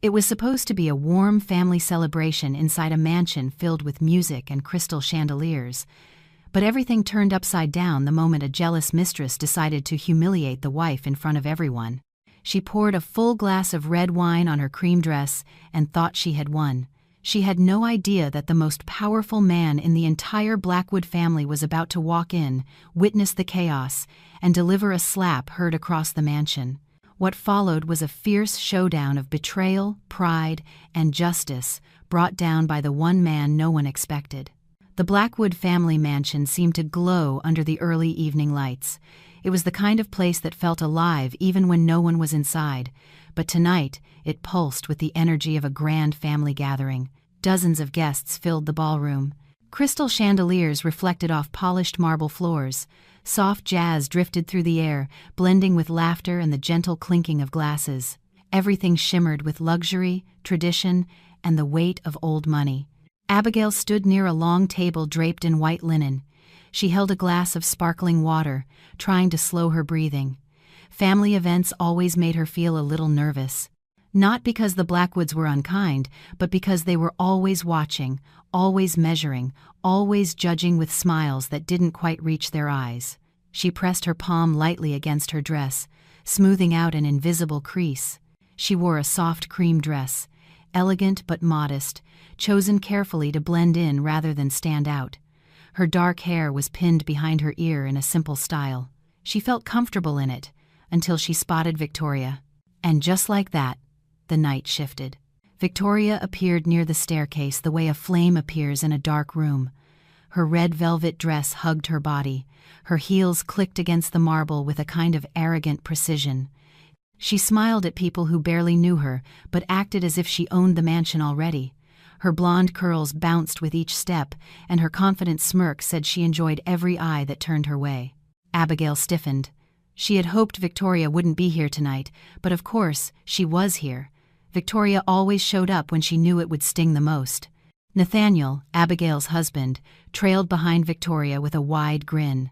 It was supposed to be a warm family celebration inside a mansion filled with music and crystal chandeliers, but everything turned upside down the moment a jealous mistress decided to humiliate the wife in front of everyone. She poured a full glass of red wine on her cream dress and thought she had won. She had no idea that the most powerful man in the entire Blackwood family was about to walk in, witness the chaos, and deliver a slap heard across the mansion. What followed was a fierce showdown of betrayal, pride, and justice, brought down by the one man no one expected. The Blackwood family mansion seemed to glow under the early evening lights. It was the kind of place that felt alive even when no one was inside, but tonight it pulsed with the energy of a grand family gathering. Dozens of guests filled the ballroom. Crystal chandeliers reflected off polished marble floors. Soft jazz drifted through the air, blending with laughter and the gentle clinking of glasses. Everything shimmered with luxury, tradition, and the weight of old money. Abigail stood near a long table draped in white linen. She held a glass of sparkling water, trying to slow her breathing. Family events always made her feel a little nervous. Not because the Blackwoods were unkind, but because they were always watching, always measuring, always judging with smiles that didn't quite reach their eyes. She pressed her palm lightly against her dress, smoothing out an invisible crease. She wore a soft cream dress, elegant but modest, chosen carefully to blend in rather than stand out. Her dark hair was pinned behind her ear in a simple style. She felt comfortable in it, until she spotted Victoria. And just like that, the night shifted. Victoria appeared near the staircase the way a flame appears in a dark room. Her red velvet dress hugged her body. Her heels clicked against the marble with a kind of arrogant precision. She smiled at people who barely knew her, but acted as if she owned the mansion already. Her blonde curls bounced with each step, and her confident smirk said she enjoyed every eye that turned her way. Abigail stiffened. She had hoped Victoria wouldn't be here tonight, but of course, she was here. Victoria always showed up when she knew it would sting the most. Nathaniel, Abigail's husband, trailed behind Victoria with a wide grin.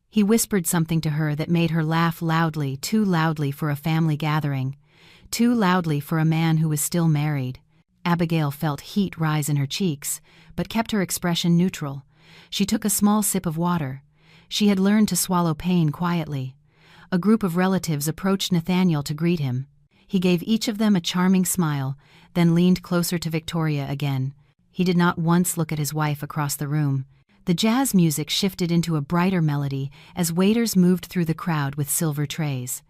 He whispered something to her that made her laugh loudly, too loudly for a family gathering, too loudly for a man who was still married. Abigail felt heat rise in her cheeks, but kept her expression neutral. She took a small sip of water. She had learned to swallow pain quietly. A group of relatives approached Nathaniel to greet him. He gave each of them a charming smile, then leaned closer to Victoria again. He did not once look at his wife across the room. The jazz music shifted into a brighter melody as waiters moved through the crowd with silver trays.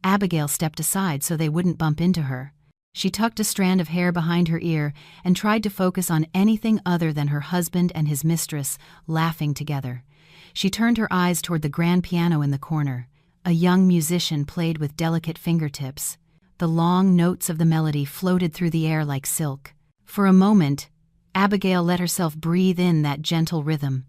Abigail stepped aside so they wouldn't bump into her. She tucked a strand of hair behind her ear and tried to focus on anything other than her husband and his mistress laughing together. She turned her eyes toward the grand piano in the corner. A young musician played with delicate fingertips. The long notes of the melody floated through the air like silk. For a moment, Abigail let herself breathe in that gentle rhythm.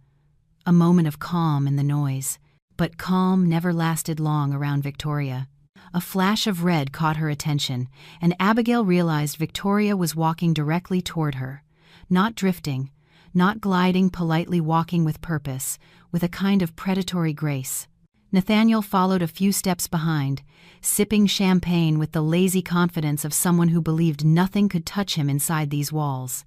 A moment of calm in the noise. But calm never lasted long around Victoria. A flash of red caught her attention, and Abigail realized Victoria was walking directly toward her. Not drifting, not gliding, politely walking with purpose, with a kind of predatory grace. Nathaniel followed a few steps behind, sipping champagne with the lazy confidence of someone who believed nothing could touch him inside these walls.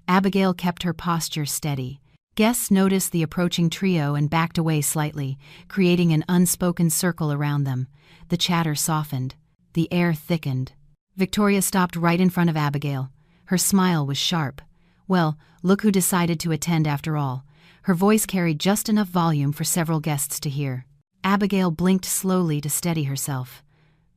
Abigail kept her posture steady. Guests noticed the approaching trio and backed away slightly, creating an unspoken circle around them. The chatter softened. The air thickened. Victoria stopped right in front of Abigail. Her smile was sharp. Well, look who decided to attend after all. Her voice carried just enough volume for several guests to hear. Abigail blinked slowly to steady herself.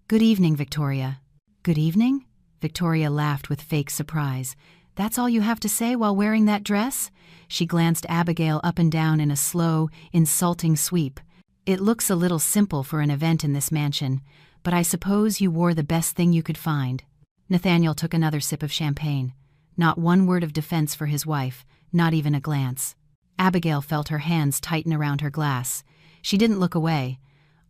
"Good evening, Victoria." "Good evening?" Victoria laughed with fake surprise. "That's all you have to say while wearing that dress?" She glanced Abigail up and down in a slow, insulting sweep. "It looks a little simple for an event in this mansion, but I suppose you wore the best thing you could find." Nathaniel took another sip of champagne. Not one word of defense for his wife, not even a glance. Abigail felt her hands tighten around her glass. She didn't look away.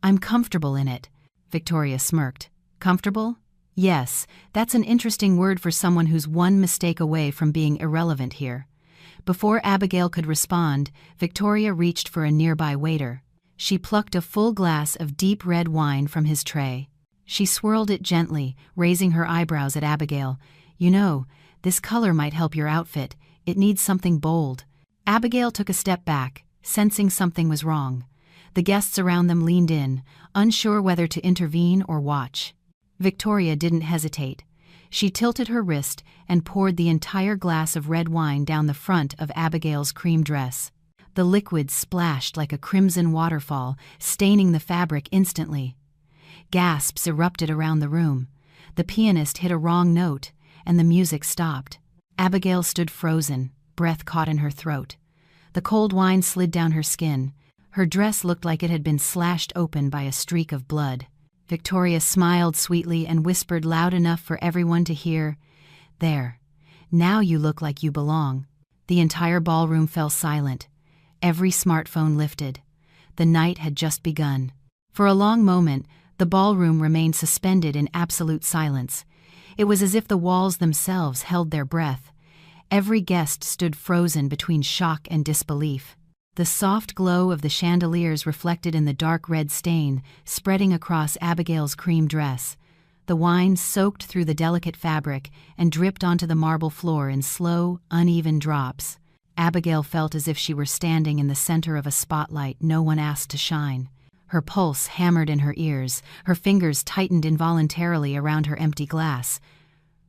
"I'm comfortable in it." Victoria smirked. "Comfortable? Yes, that's an interesting word for someone who's one mistake away from being irrelevant here." Before Abigail could respond, Victoria reached for a nearby waiter. She plucked a full glass of deep red wine from his tray. She swirled it gently, raising her eyebrows at Abigail. "You know, this color might help your outfit. It needs something bold." Abigail took a step back, sensing something was wrong. The guests around them leaned in, unsure whether to intervene or watch. Victoria didn't hesitate. She tilted her wrist and poured the entire glass of red wine down the front of Abigail's cream dress. The liquid splashed like a crimson waterfall, staining the fabric instantly. Gasps erupted around the room. The pianist hit a wrong note, and the music stopped. Abigail stood frozen, breath caught in her throat. The cold wine slid down her skin. Her dress looked like it had been slashed open by a streak of blood. Victoria smiled sweetly and whispered loud enough for everyone to hear, "There. Now you look like you belong." The entire ballroom fell silent. Every smartphone lifted. The night had just begun. For a long moment, the ballroom remained suspended in absolute silence. It was as if the walls themselves held their breath. Every guest stood frozen between shock and disbelief. The soft glow of the chandeliers reflected in the dark red stain spreading across Abigail's cream dress. The wine soaked through the delicate fabric and dripped onto the marble floor in slow, uneven drops. Abigail felt as if she were standing in the center of a spotlight no one asked to shine. Her pulse hammered in her ears, her fingers tightened involuntarily around her empty glass.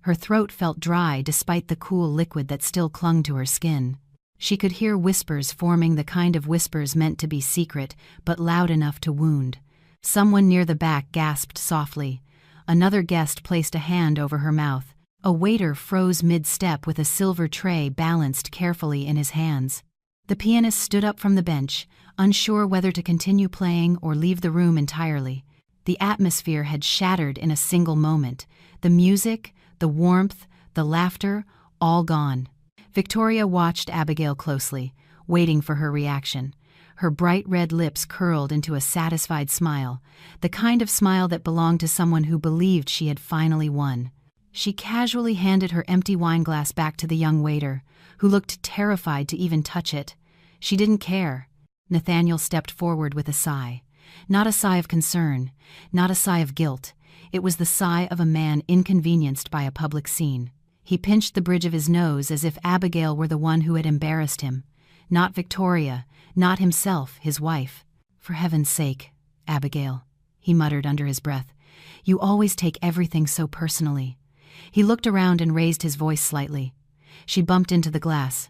Her throat felt dry despite the cool liquid that still clung to her skin. She could hear whispers forming, the kind of whispers meant to be secret, but loud enough to wound. Someone near the back gasped softly. Another guest placed a hand over her mouth. A waiter froze mid-step with a silver tray balanced carefully in his hands. The pianist stood up from the bench, unsure whether to continue playing or leave the room entirely. The atmosphere had shattered in a single moment. The music, the warmth, the laughter, all gone. Victoria watched Abigail closely, waiting for her reaction. Her bright red lips curled into a satisfied smile, the kind of smile that belonged to someone who believed she had finally won. She casually handed her empty wineglass back to the young waiter, who looked terrified to even touch it. She didn't care. Nathaniel stepped forward with a sigh. Not a sigh of concern, not a sigh of guilt. It was the sigh of a man inconvenienced by a public scene. He pinched the bridge of his nose as if Abigail were the one who had embarrassed him. Not Victoria, not himself, his wife. "For heaven's sake, Abigail," he muttered under his breath. "You always take everything so personally." He looked around and raised his voice slightly. She bumped into the glass.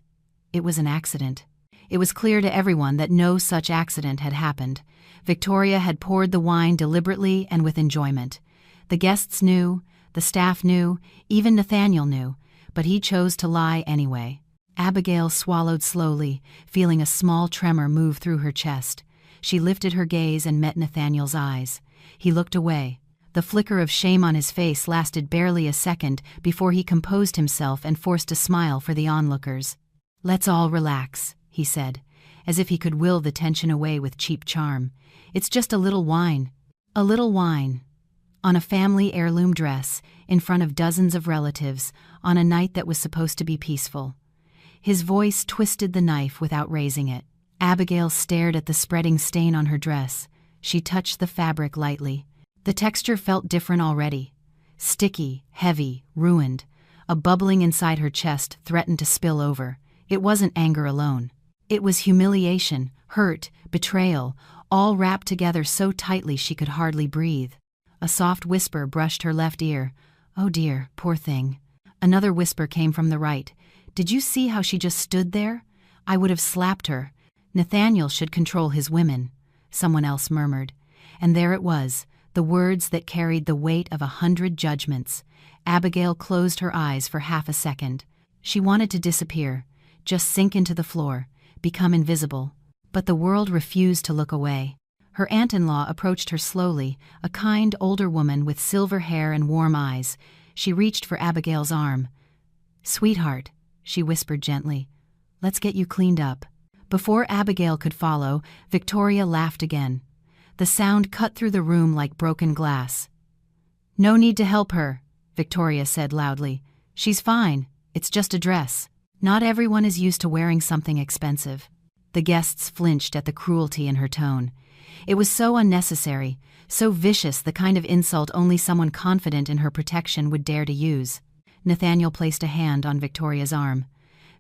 It was an accident. It was clear to everyone that no such accident had happened. Victoria had poured the wine deliberately and with enjoyment. The guests knew, the staff knew, even Nathaniel knew, but he chose to lie anyway. Abigail swallowed slowly, feeling a small tremor move through her chest. She lifted her gaze and met Nathaniel's eyes. He looked away. The flicker of shame on his face lasted barely a second before he composed himself and forced a smile for the onlookers. "Let's all relax," he said, as if he could will the tension away with cheap charm. "It's just a little wine." A little wine. On a family heirloom dress, in front of dozens of relatives, on a night that was supposed to be peaceful. His voice twisted the knife without raising it. Abigail stared at the spreading stain on her dress. She touched the fabric lightly. The texture felt different already. Sticky, heavy, ruined. A bubbling inside her chest threatened to spill over. It wasn't anger alone. It was humiliation, hurt, betrayal, all wrapped together so tightly she could hardly breathe. A soft whisper brushed her left ear. "Oh dear, poor thing." Another whisper came from the right. "Did you see how she just stood there? I would have slapped her. Nathaniel should control his women," someone else murmured. And there it was, the words that carried the weight of 100 judgments. Abigail closed her eyes for half a second. She wanted to disappear, just sink into the floor, become invisible. But the world refused to look away. Her aunt-in-law approached her slowly, a kind older woman with silver hair and warm eyes. She reached for Abigail's arm. "Sweetheart," she whispered gently, "let's get you cleaned up." Before Abigail could follow, Victoria laughed again. The sound cut through the room like broken glass. "No need to help her," Victoria said loudly. "She's fine. It's just a dress. Not everyone is used to wearing something expensive." The guests flinched at the cruelty in her tone. It was so unnecessary, so vicious, the kind of insult only someone confident in her protection would dare to use. Nathaniel placed a hand on Victoria's arm.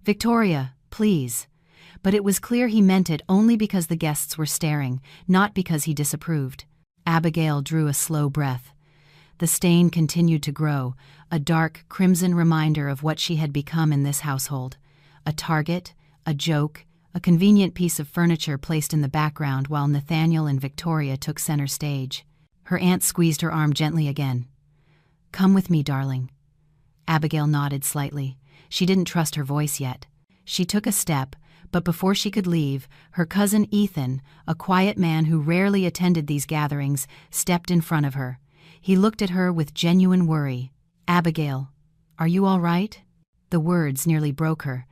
"Victoria, please." But it was clear he meant it only because the guests were staring, not because he disapproved. Abigail drew a slow breath. The stain continued to grow, a dark, crimson reminder of what she had become in this household. A target, a joke, a convenient piece of furniture placed in the background while Nathaniel and Victoria took center stage. Her aunt squeezed her arm gently again. "Come with me, darling." Abigail nodded slightly. She didn't trust her voice yet. She took a step, but before she could leave, her cousin Ethan, a quiet man who rarely attended these gatherings, stepped in front of her. He looked at her with genuine worry. "Abigail, are you all right?" The words nearly broke her.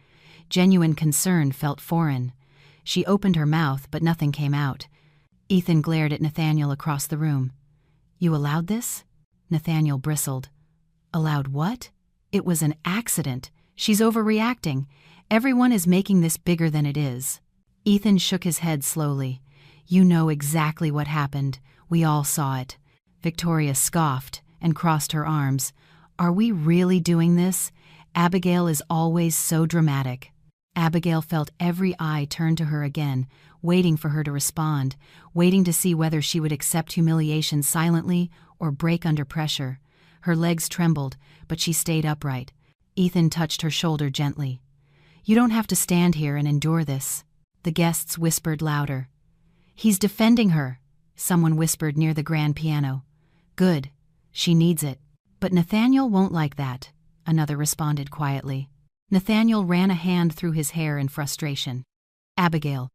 Genuine concern felt foreign. She opened her mouth, but nothing came out. Ethan glared at Nathaniel across the room. "You allowed this?" Nathaniel bristled. "Allowed what?" "It was an accident. She's overreacting. Everyone is making this bigger than it is." Ethan shook his head slowly. "You know exactly what happened. We all saw it." Victoria scoffed and crossed her arms. "Are we really doing this? Abigail is always so dramatic." Abigail felt every eye turn to her again, waiting for her to respond, waiting to see whether she would accept humiliation silently or break under pressure. Her legs trembled, but she stayed upright. Ethan touched her shoulder gently. "You don't have to stand here and endure this." The guests whispered louder. "He's defending her," someone whispered near the grand piano. "Good. She needs it." "But Nathaniel won't like that," another responded quietly. Nathaniel ran a hand through his hair in frustration. "Abigail,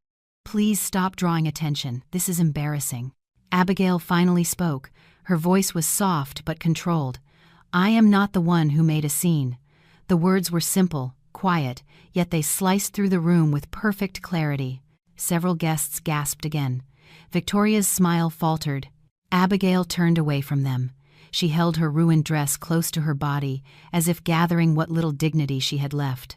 please stop drawing attention. This is embarrassing." Abigail finally spoke. Her voice was soft but controlled. "I am not the one who made a scene." The words were simple, quiet, yet they sliced through the room with perfect clarity. Several guests gasped again. Victoria's smile faltered. Abigail turned away from them. She held her ruined dress close to her body, as if gathering what little dignity she had left.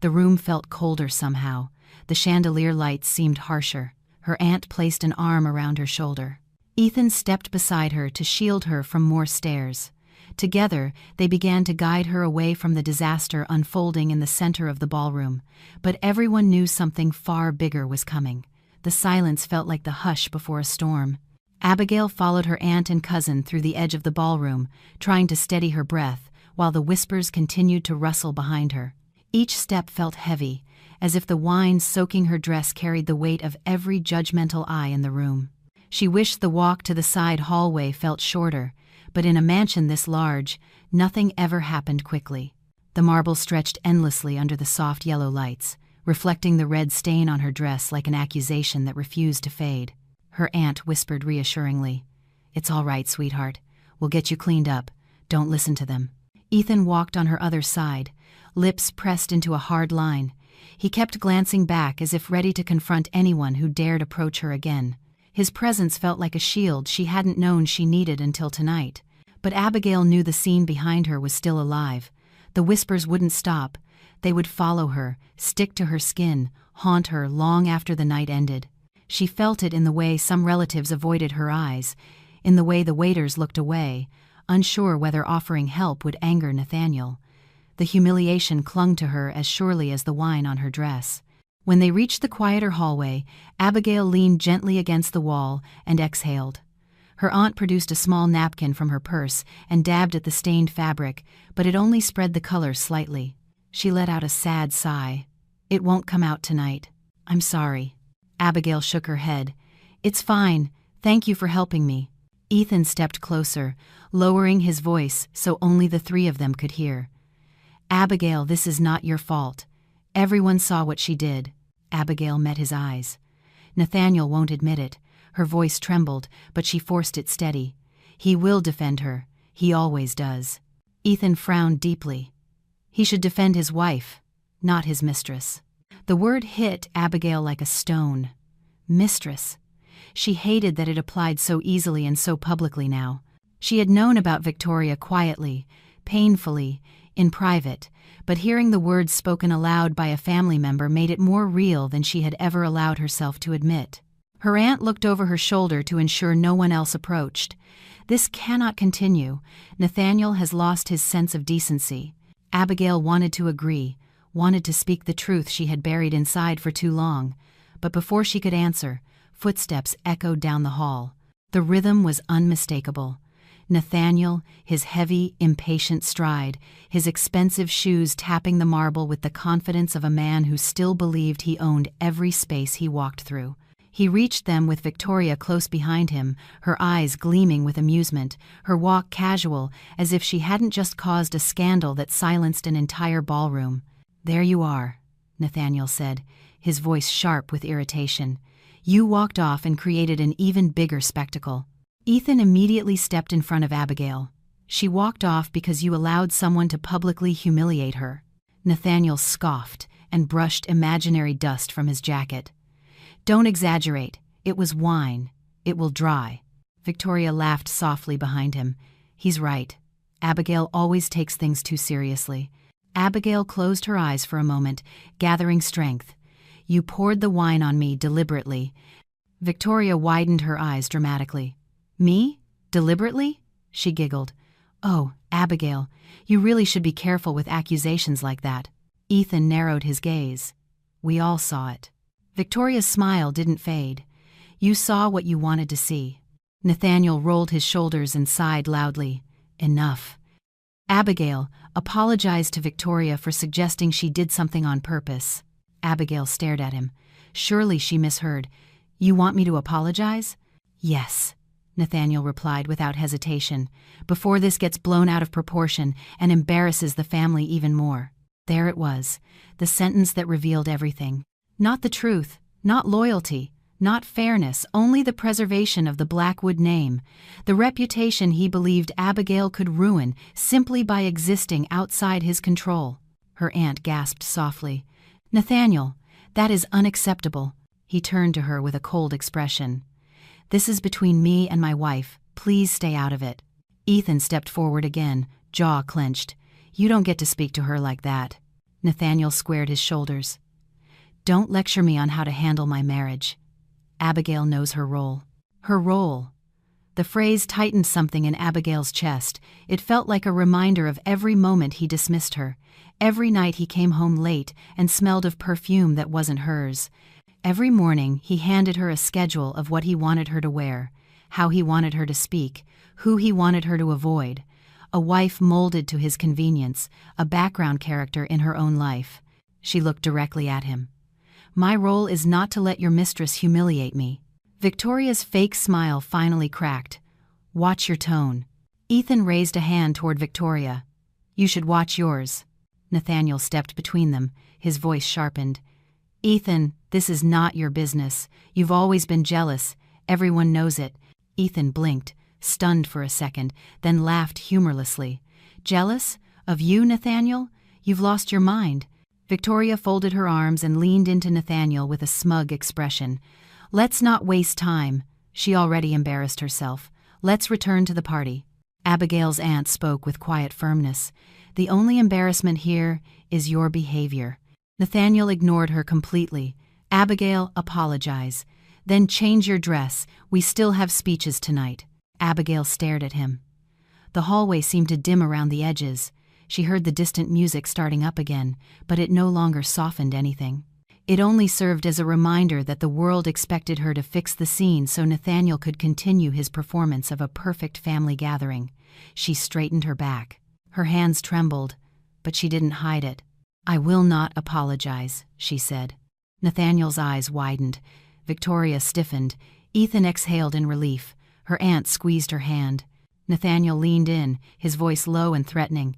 The room felt colder somehow. The chandelier lights seemed harsher. Her aunt placed an arm around her shoulder. Ethan stepped beside her to shield her from more stares. Together, they began to guide her away from the disaster unfolding in the center of the ballroom. But everyone knew something far bigger was coming. The silence felt like the hush before a storm. Abigail followed her aunt and cousin through the edge of the ballroom, trying to steady her breath, while the whispers continued to rustle behind her. Each step felt heavy, as if the wine soaking her dress carried the weight of every judgmental eye in the room. She wished the walk to the side hallway felt shorter, but in a mansion this large, nothing ever happened quickly. The marble stretched endlessly under the soft yellow lights, reflecting the red stain on her dress like an accusation that refused to fade. Her aunt whispered reassuringly, "It's all right, sweetheart. We'll get you cleaned up. Don't listen to them." Ethan walked on her other side, lips pressed into a hard line. He kept glancing back as if ready to confront anyone who dared approach her again. His presence felt like a shield she hadn't known she needed until tonight. But Abigail knew the scene behind her was still alive. The whispers wouldn't stop. They would follow her, stick to her skin, haunt her long after the night ended. She felt it in the way some relatives avoided her eyes, in the way the waiters looked away, unsure whether offering help would anger Nathaniel. The humiliation clung to her as surely as the wine on her dress. When they reached the quieter hallway, Abigail leaned gently against the wall and exhaled. Her aunt produced a small napkin from her purse and dabbed at the stained fabric, but it only spread the color slightly. She let out a sad sigh. "It won't come out tonight. I'm sorry." Abigail shook her head. "It's fine. Thank you for helping me." Ethan stepped closer, lowering his voice so only the three of them could hear. "Abigail, this is not your fault. Everyone saw what she did." Abigail met his eyes. Nathaniel won't admit it. Her voice trembled, but she forced it steady. "He will defend her. He always does." Ethan frowned deeply. He should defend his wife, not his mistress. The word hit Abigail like a stone. Mistress. She hated that it applied so easily and so publicly now. She had known about Victoria quietly, painfully, in private, but hearing the words spoken aloud by a family member made it more real than she had ever allowed herself to admit. Her aunt looked over her shoulder to ensure no one else approached. This cannot continue. Nathaniel has lost his sense of decency. Abigail wanted to agree, wanted to speak the truth she had buried inside for too long, but before she could answer, footsteps echoed down the hall. The rhythm was unmistakable. Nathaniel, his heavy, impatient stride, his expensive shoes tapping the marble with the confidence of a man who still believed he owned every space he walked through. He reached them with Victoria close behind him, her eyes gleaming with amusement, her walk casual, as if she hadn't just caused a scandal that silenced an entire ballroom. "There you are," Nathaniel said, his voice sharp with irritation. "You walked off and created an even bigger spectacle." Ethan immediately stepped in front of Abigail. "She walked off because you allowed someone to publicly humiliate her." Nathaniel scoffed and brushed imaginary dust from his jacket. "Don't exaggerate. It was wine. It will dry." Victoria laughed softly behind him. "He's right. Abigail always takes things too seriously." Abigail closed her eyes for a moment, gathering strength. "You poured the wine on me deliberately." Victoria widened her eyes dramatically. "Me? Deliberately?" she giggled. "Oh, Abigail, you really should be careful with accusations like that." Ethan narrowed his gaze. "We all saw it." Victoria's smile didn't fade. "You saw what you wanted to see." Nathaniel rolled his shoulders and sighed loudly. "Enough." Abigail apologized to Victoria for suggesting she did something on purpose. Abigail stared at him. Surely she misheard. "You want me to apologize?" "Yes," Nathaniel replied without hesitation, "before this gets blown out of proportion and embarrasses the family even more." There it was, the sentence that revealed everything. Not the truth, not loyalty, not fairness, only the preservation of the Blackwood name, the reputation he believed Abigail could ruin simply by existing outside his control. Her aunt gasped softly. "Nathaniel, that is unacceptable." He turned to her with a cold expression. "This is between me and my wife. Please stay out of it." Ethan stepped forward again, jaw clenched. "You don't get to speak to her like that." Nathaniel squared his shoulders. "Don't lecture me on how to handle my marriage. Abigail knows her role." Her role. The phrase tightened something in Abigail's chest. It felt like a reminder of every moment he dismissed her, every night he came home late and smelled of perfume that wasn't hers. Every morning he handed her a schedule of what he wanted her to wear, how he wanted her to speak, who he wanted her to avoid. A wife molded to his convenience, a background character in her own life. She looked directly at him. "My role is not to let your mistress humiliate me." Victoria's fake smile finally cracked. "Watch your tone." Ethan raised a hand toward Victoria. "You should watch yours." Nathaniel stepped between them, his voice sharpened. "Ethan, this is not your business. You've always been jealous. Everyone knows it." Ethan blinked, stunned for a second, then laughed humorlessly. "Jealous? Of you, Nathaniel? You've lost your mind." Victoria folded her arms and leaned into Nathaniel with a smug expression. "Let's not waste time." She already embarrassed herself. "Let's return to the party." Abigail's aunt spoke with quiet firmness. "The only embarrassment here is your behavior." Nathaniel ignored her completely. "Abigail, apologize. Then change your dress. We still have speeches tonight." Abigail stared at him. The hallway seemed to dim around the edges. She heard the distant music starting up again, but it no longer softened anything. It only served as a reminder that the world expected her to fix the scene so Nathaniel could continue his performance of a perfect family gathering. She straightened her back. Her hands trembled, but she didn't hide it. "I will not apologize," she said. Nathaniel's eyes widened. Victoria stiffened. Ethan exhaled in relief. Her aunt squeezed her hand. Nathaniel leaned in, his voice low and threatening.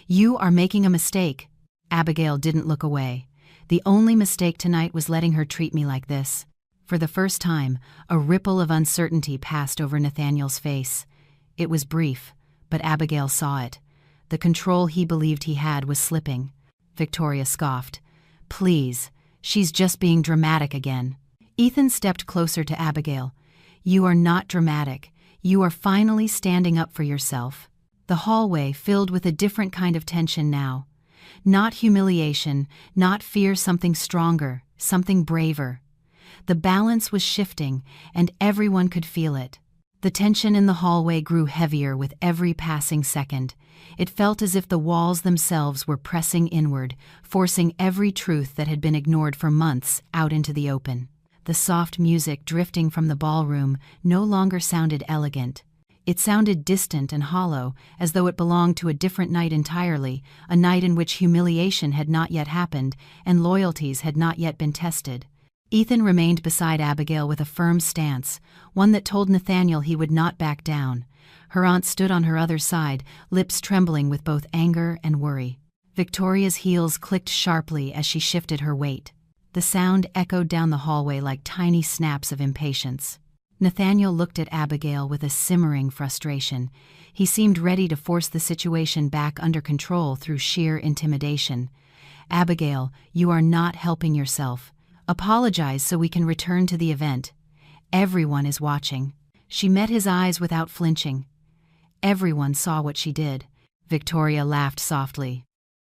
"You are making a mistake." Abigail didn't look away. "The only mistake tonight was letting her treat me like this." For the first time, a ripple of uncertainty passed over Nathaniel's face. It was brief, but Abigail saw it. The control he believed he had was slipping. Victoria scoffed. "Please, she's just being dramatic again." Ethan stepped closer to Abigail. "You are not dramatic. You are finally standing up for yourself." The hallway filled with a different kind of tension now. Not humiliation, not fear, something stronger, something braver. The balance was shifting, and everyone could feel it. The tension in the hallway grew heavier with every passing second. It felt as if the walls themselves were pressing inward, forcing every truth that had been ignored for months out into the open. The soft music drifting from the ballroom no longer sounded elegant. It sounded distant and hollow, as though it belonged to a different night entirely, a night in which humiliation had not yet happened and loyalties had not yet been tested. Ethan remained beside Abigail with a firm stance, one that told Nathaniel he would not back down. Her aunt stood on her other side, lips trembling with both anger and worry. Victoria's heels clicked sharply as she shifted her weight. The sound echoed down the hallway like tiny snaps of impatience. Nathaniel looked at Abigail with a simmering frustration. He seemed ready to force the situation back under control through sheer intimidation. "Abigail, you are not helping yourself. Apologize so we can return to the event. Everyone is watching." She met his eyes without flinching. Everyone saw what she did. Victoria laughed softly.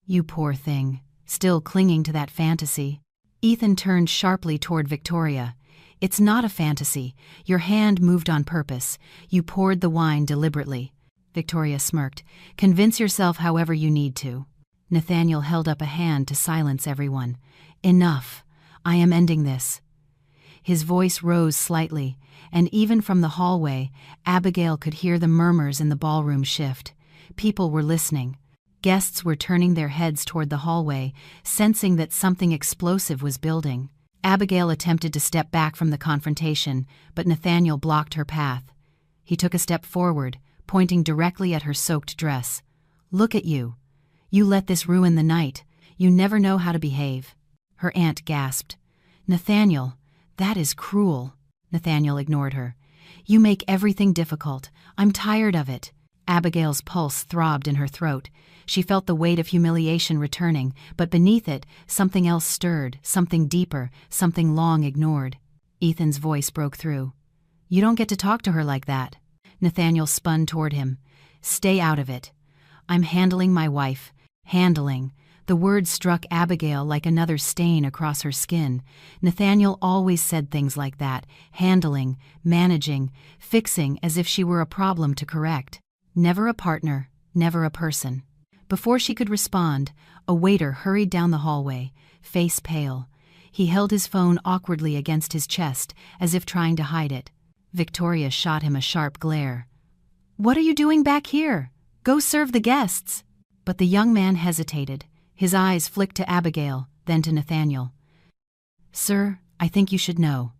"You poor thing, still clinging to that fantasy." Ethan turned sharply toward Victoria. "It's not a fantasy. Your hand moved on purpose. You poured the wine deliberately." Victoria smirked. "Convince yourself however you need to." Nathaniel held up a hand to silence everyone. "Enough. I am ending this." His voice rose slightly, and even from the hallway, Abigail could hear the murmurs in the ballroom shift. People were listening. Guests were turning their heads toward the hallway, sensing that something explosive was building. Abigail attempted to step back from the confrontation, but Nathaniel blocked her path. He took a step forward, pointing directly at her soaked dress. "Look at you. You let this ruin the night. You never know how to behave." Her aunt gasped. "Nathaniel, that is cruel." Nathaniel ignored her. "You make everything difficult. I'm tired of it." Abigail's pulse throbbed in her throat. She felt the weight of humiliation returning, but beneath it, something else stirred, something deeper, something long ignored. Ethan's voice broke through. "You don't get to talk to her like that." Nathaniel spun toward him. "Stay out of it. I'm handling my wife. Handling." The word struck Abigail like another stain across her skin. Nathaniel always said things like that, handling, managing, fixing, as if she were a problem to correct. Never a partner, never a person. Before she could respond, a waiter hurried down the hallway, face pale. He held his phone awkwardly against his chest, as if trying to hide it. Victoria shot him a sharp glare. "What are you doing back here? Go serve the guests." But the young man hesitated. His eyes flicked to Abigail, then to Nathaniel. "Sir, I think you should know.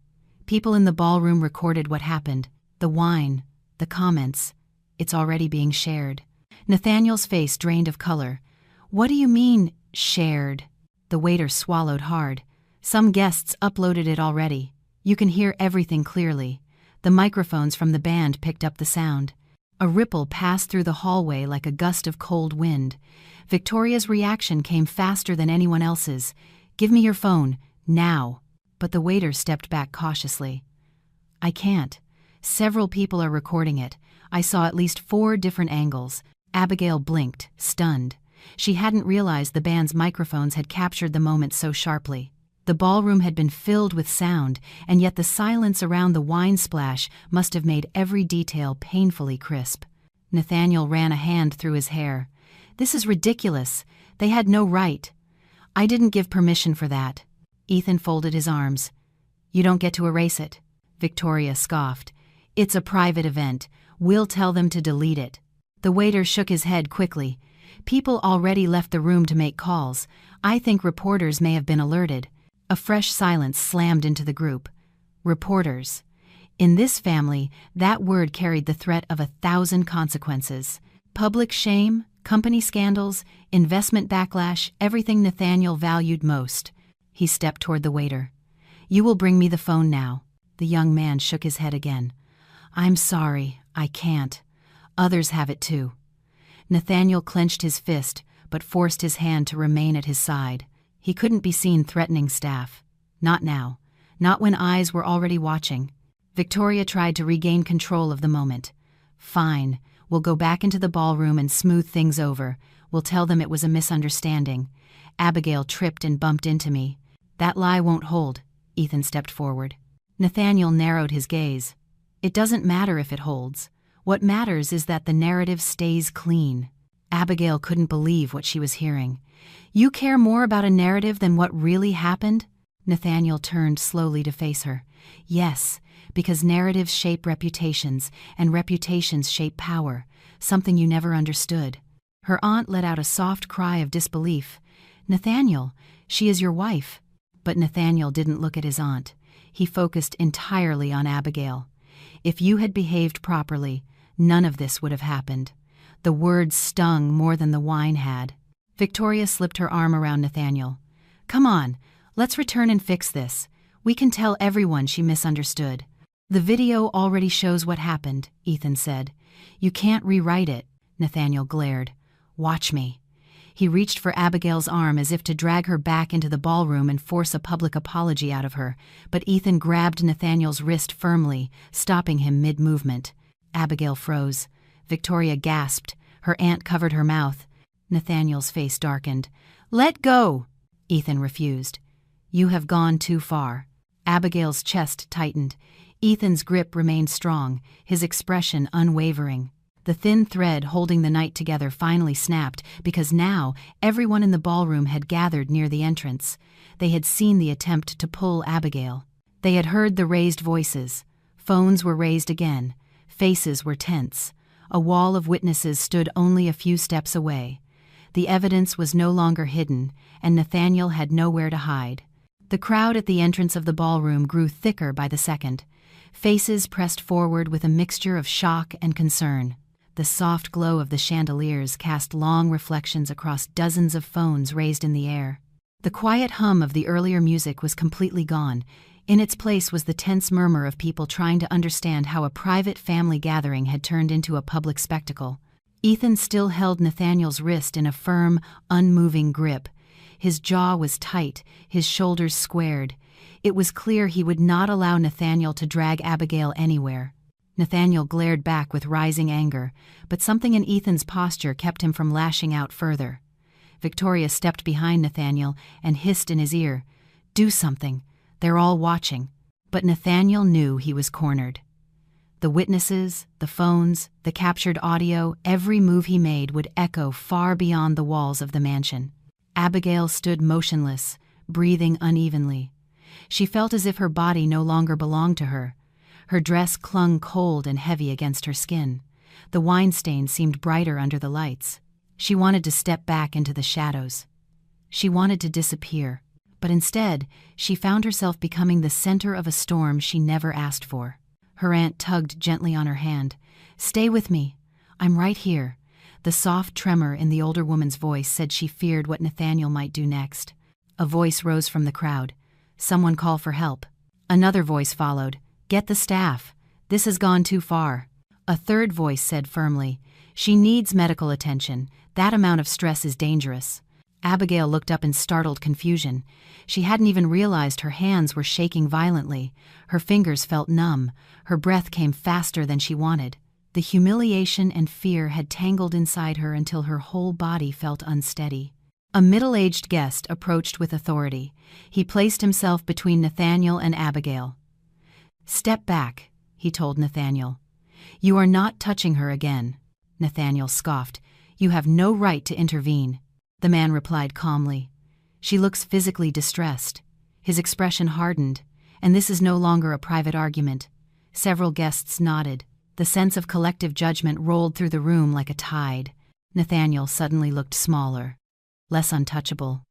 People in the ballroom recorded what happened. The wine, the comments. It's already being shared." Nathaniel's face drained of color. "What do you mean, shared?" The waiter swallowed hard. "Some guests uploaded it already. You can hear everything clearly. The microphones from the band picked up the sound." A ripple passed through the hallway like a gust of cold wind. Victoria's reaction came faster than anyone else's. "Give me your phone, now." But the waiter stepped back cautiously. "I can't. Several people are recording it. I saw at least 4 different angles." Abigail blinked, stunned. She hadn't realized the band's microphones had captured the moment so sharply. The ballroom had been filled with sound, and yet the silence around the wine splash must have made every detail painfully crisp. Nathaniel ran a hand through his hair. "This is ridiculous. They had no right. I didn't give permission for that." Ethan folded his arms. "You don't get to erase it." Victoria scoffed. "It's a private event. We'll tell them to delete it." The waiter shook his head quickly. "People already left the room to make calls. I think reporters may have been alerted." A fresh silence slammed into the group. Reporters. In this family, that word carried the threat of 1,000 consequences. Public shame, company scandals, investment backlash, everything Nathaniel valued most. He stepped toward the waiter. "You will bring me the phone now." The young man shook his head again. "I'm sorry, I can't. Others have it too." Nathaniel clenched his fist, but forced his hand to remain at his side. He couldn't be seen threatening staff. Not now. Not when eyes were already watching. Victoria tried to regain control of the moment. "Fine. We'll go back into the ballroom and smooth things over. We'll tell them it was a misunderstanding. Abigail tripped and bumped into me. That lie won't hold. Ethan stepped forward. Nathaniel narrowed his gaze. It doesn't matter if it holds. What matters is that the narrative stays clean. Abigail couldn't believe what she was hearing. You care more about a narrative than what really happened? Nathaniel turned slowly to face her. Yes, because narratives shape reputations, and reputations shape power, something you never understood. Her aunt let out a soft cry of disbelief. Nathaniel, she is your wife. But Nathaniel didn't look at his aunt. He focused entirely on Abigail. If you had behaved properly, none of this would have happened. The words stung more than the wine had. Victoria slipped her arm around Nathaniel. Come on, let's return and fix this. We can tell everyone she misunderstood. The video already shows what happened, Ethan said. You can't rewrite it, Nathaniel glared. Watch me. He reached for Abigail's arm as if to drag her back into the ballroom and force a public apology out of her, but Ethan grabbed Nathaniel's wrist firmly, stopping him mid-movement. Abigail froze. Victoria gasped. Her aunt covered her mouth. Nathaniel's face darkened. Let go! Ethan refused. You have gone too far. Abigail's chest tightened. Ethan's grip remained strong, his expression unwavering. The thin thread holding the night together finally snapped because now everyone in the ballroom had gathered near the entrance. They had seen the attempt to pull Abigail. They had heard the raised voices. Phones were raised again. Faces were tense. A wall of witnesses stood only a few steps away. The evidence was no longer hidden, and Nathaniel had nowhere to hide. The crowd at the entrance of the ballroom grew thicker by the second. Faces pressed forward with a mixture of shock and concern. The soft glow of the chandeliers cast long reflections across dozens of phones raised in the air. The quiet hum of the earlier music was completely gone. In its place was the tense murmur of people trying to understand how a private family gathering had turned into a public spectacle. Ethan still held Nathaniel's wrist in a firm, unmoving grip. His jaw was tight, his shoulders squared. It was clear he would not allow Nathaniel to drag Abigail anywhere. Nathaniel glared back with rising anger, but something in Ethan's posture kept him from lashing out further. Victoria stepped behind Nathaniel and hissed in his ear, "Do something. They're all watching." But Nathaniel knew he was cornered. The witnesses, the phones, the captured audio, every move he made would echo far beyond the walls of the mansion. Abigail stood motionless, breathing unevenly. She felt as if her body no longer belonged to her. Her dress clung cold and heavy against her skin. The wine stain seemed brighter under the lights. She wanted to step back into the shadows. She wanted to disappear, but instead, she found herself becoming the center of a storm she never asked for. Her aunt tugged gently on her hand. "Stay with me. I'm right here." The soft tremor in the older woman's voice said she feared what Nathaniel might do next. A voice rose from the crowd. "Someone call for help." Another voice followed. "Get the staff. This has gone too far." A third voice said firmly, "She needs medical attention. That amount of stress is dangerous." Abigail looked up in startled confusion. She hadn't even realized her hands were shaking violently. Her fingers felt numb. Her breath came faster than she wanted. The humiliation and fear had tangled inside her until her whole body felt unsteady. A middle-aged guest approached with authority. He placed himself between Nathaniel and Abigail. "Step back," he told Nathaniel. "You are not touching her again." Nathaniel scoffed. "You have no right to intervene." The man replied calmly. "She looks physically distressed." His expression hardened. "And this is no longer a private argument." Several guests nodded. The sense of collective judgment rolled through the room like a tide. Nathaniel suddenly looked smaller, less untouchable,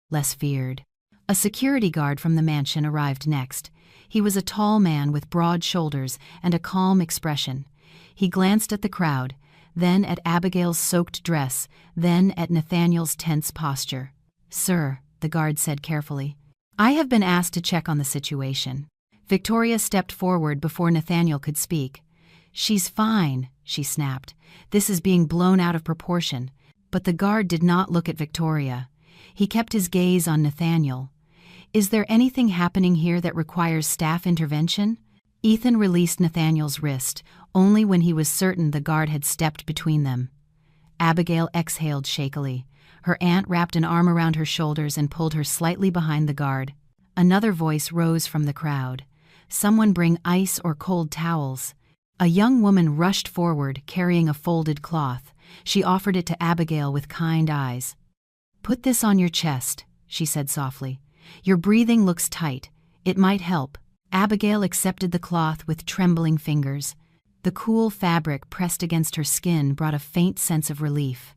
less feared. A security guard from the mansion arrived next. He was a tall man with broad shoulders and a calm expression. He glanced at the crowd, then at Abigail's soaked dress, then at Nathaniel's tense posture. "Sir," the guard said carefully, "I have been asked to check on the situation." Victoria stepped forward before Nathaniel could speak. "She's fine," she snapped. "This is being blown out of proportion." But the guard did not look at Victoria. He kept his gaze on Nathaniel. "Is there anything happening here that requires staff intervention?" Ethan released Nathaniel's wrist, only when he was certain the guard had stepped between them. Abigail exhaled shakily. Her aunt wrapped an arm around her shoulders and pulled her slightly behind the guard. Another voice rose from the crowd. "Someone bring ice or cold towels." A young woman rushed forward, carrying a folded cloth. She offered it to Abigail with kind eyes. "Put this on your chest," she said softly. "Your breathing looks tight. It might help." Abigail accepted the cloth with trembling fingers. The cool fabric pressed against her skin brought a faint sense of relief.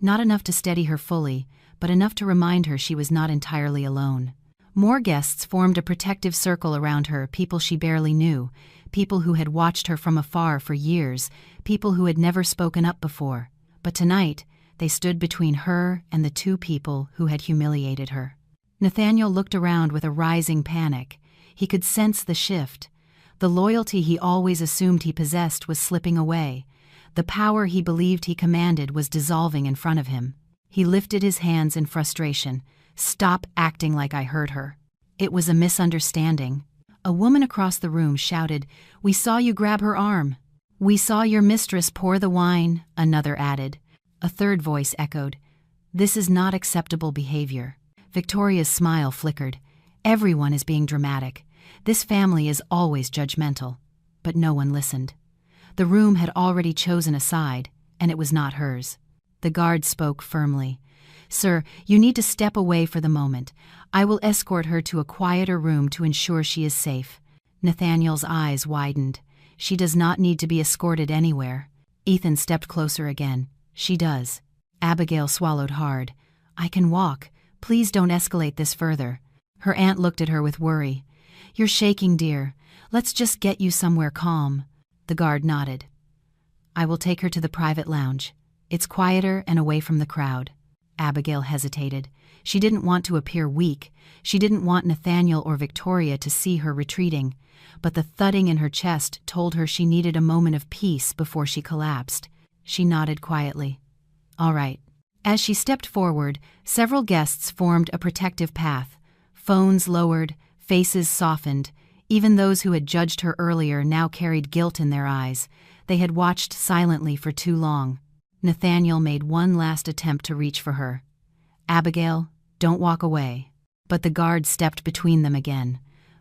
Not enough to steady her fully, but enough to remind her she was not entirely alone. More guests formed a protective circle around her, people she barely knew, people who had watched her from afar for years, people who had never spoken up before. But tonight, they stood between her and the two people who had humiliated her. Nathaniel looked around with a rising panic. He could sense the shift. The loyalty he always assumed he possessed was slipping away. The power he believed he commanded was dissolving in front of him. He lifted his hands in frustration. "Stop acting like I hurt her. It was a misunderstanding." A woman across the room shouted, "We saw you grab her arm." "We saw your mistress pour the wine," another added. A third voice echoed, "This is not acceptable behavior." Victoria's smile flickered. Everyone is being dramatic. This family is always judgmental. But no one listened. The room had already chosen a side, and it was not hers. The guard spoke firmly. "Sir, you need to step away for the moment. I will escort her to a quieter room to ensure she is safe." Nathaniel's eyes widened. "She does not need to be escorted anywhere." Ethan stepped closer again. "She does." Abigail swallowed hard. "I can walk. Please don't escalate this further." Her aunt looked at her with worry. "You're shaking, dear. Let's just get you somewhere calm." The guard nodded. "I will take her to the private lounge. It's quieter and away from the crowd." Abigail hesitated. She didn't want to appear weak. She didn't want Nathaniel or Victoria to see her retreating. But the thudding in her chest told her she needed a moment of peace before she collapsed. She nodded quietly. "All right." As she stepped forward, several guests formed a protective path. Phones lowered, faces softened. Even those who had judged her earlier now carried guilt in their eyes. They had watched silently for too long. Nathaniel made one last attempt to reach for her. "Abigail, don't walk away." But the guard stepped between them again.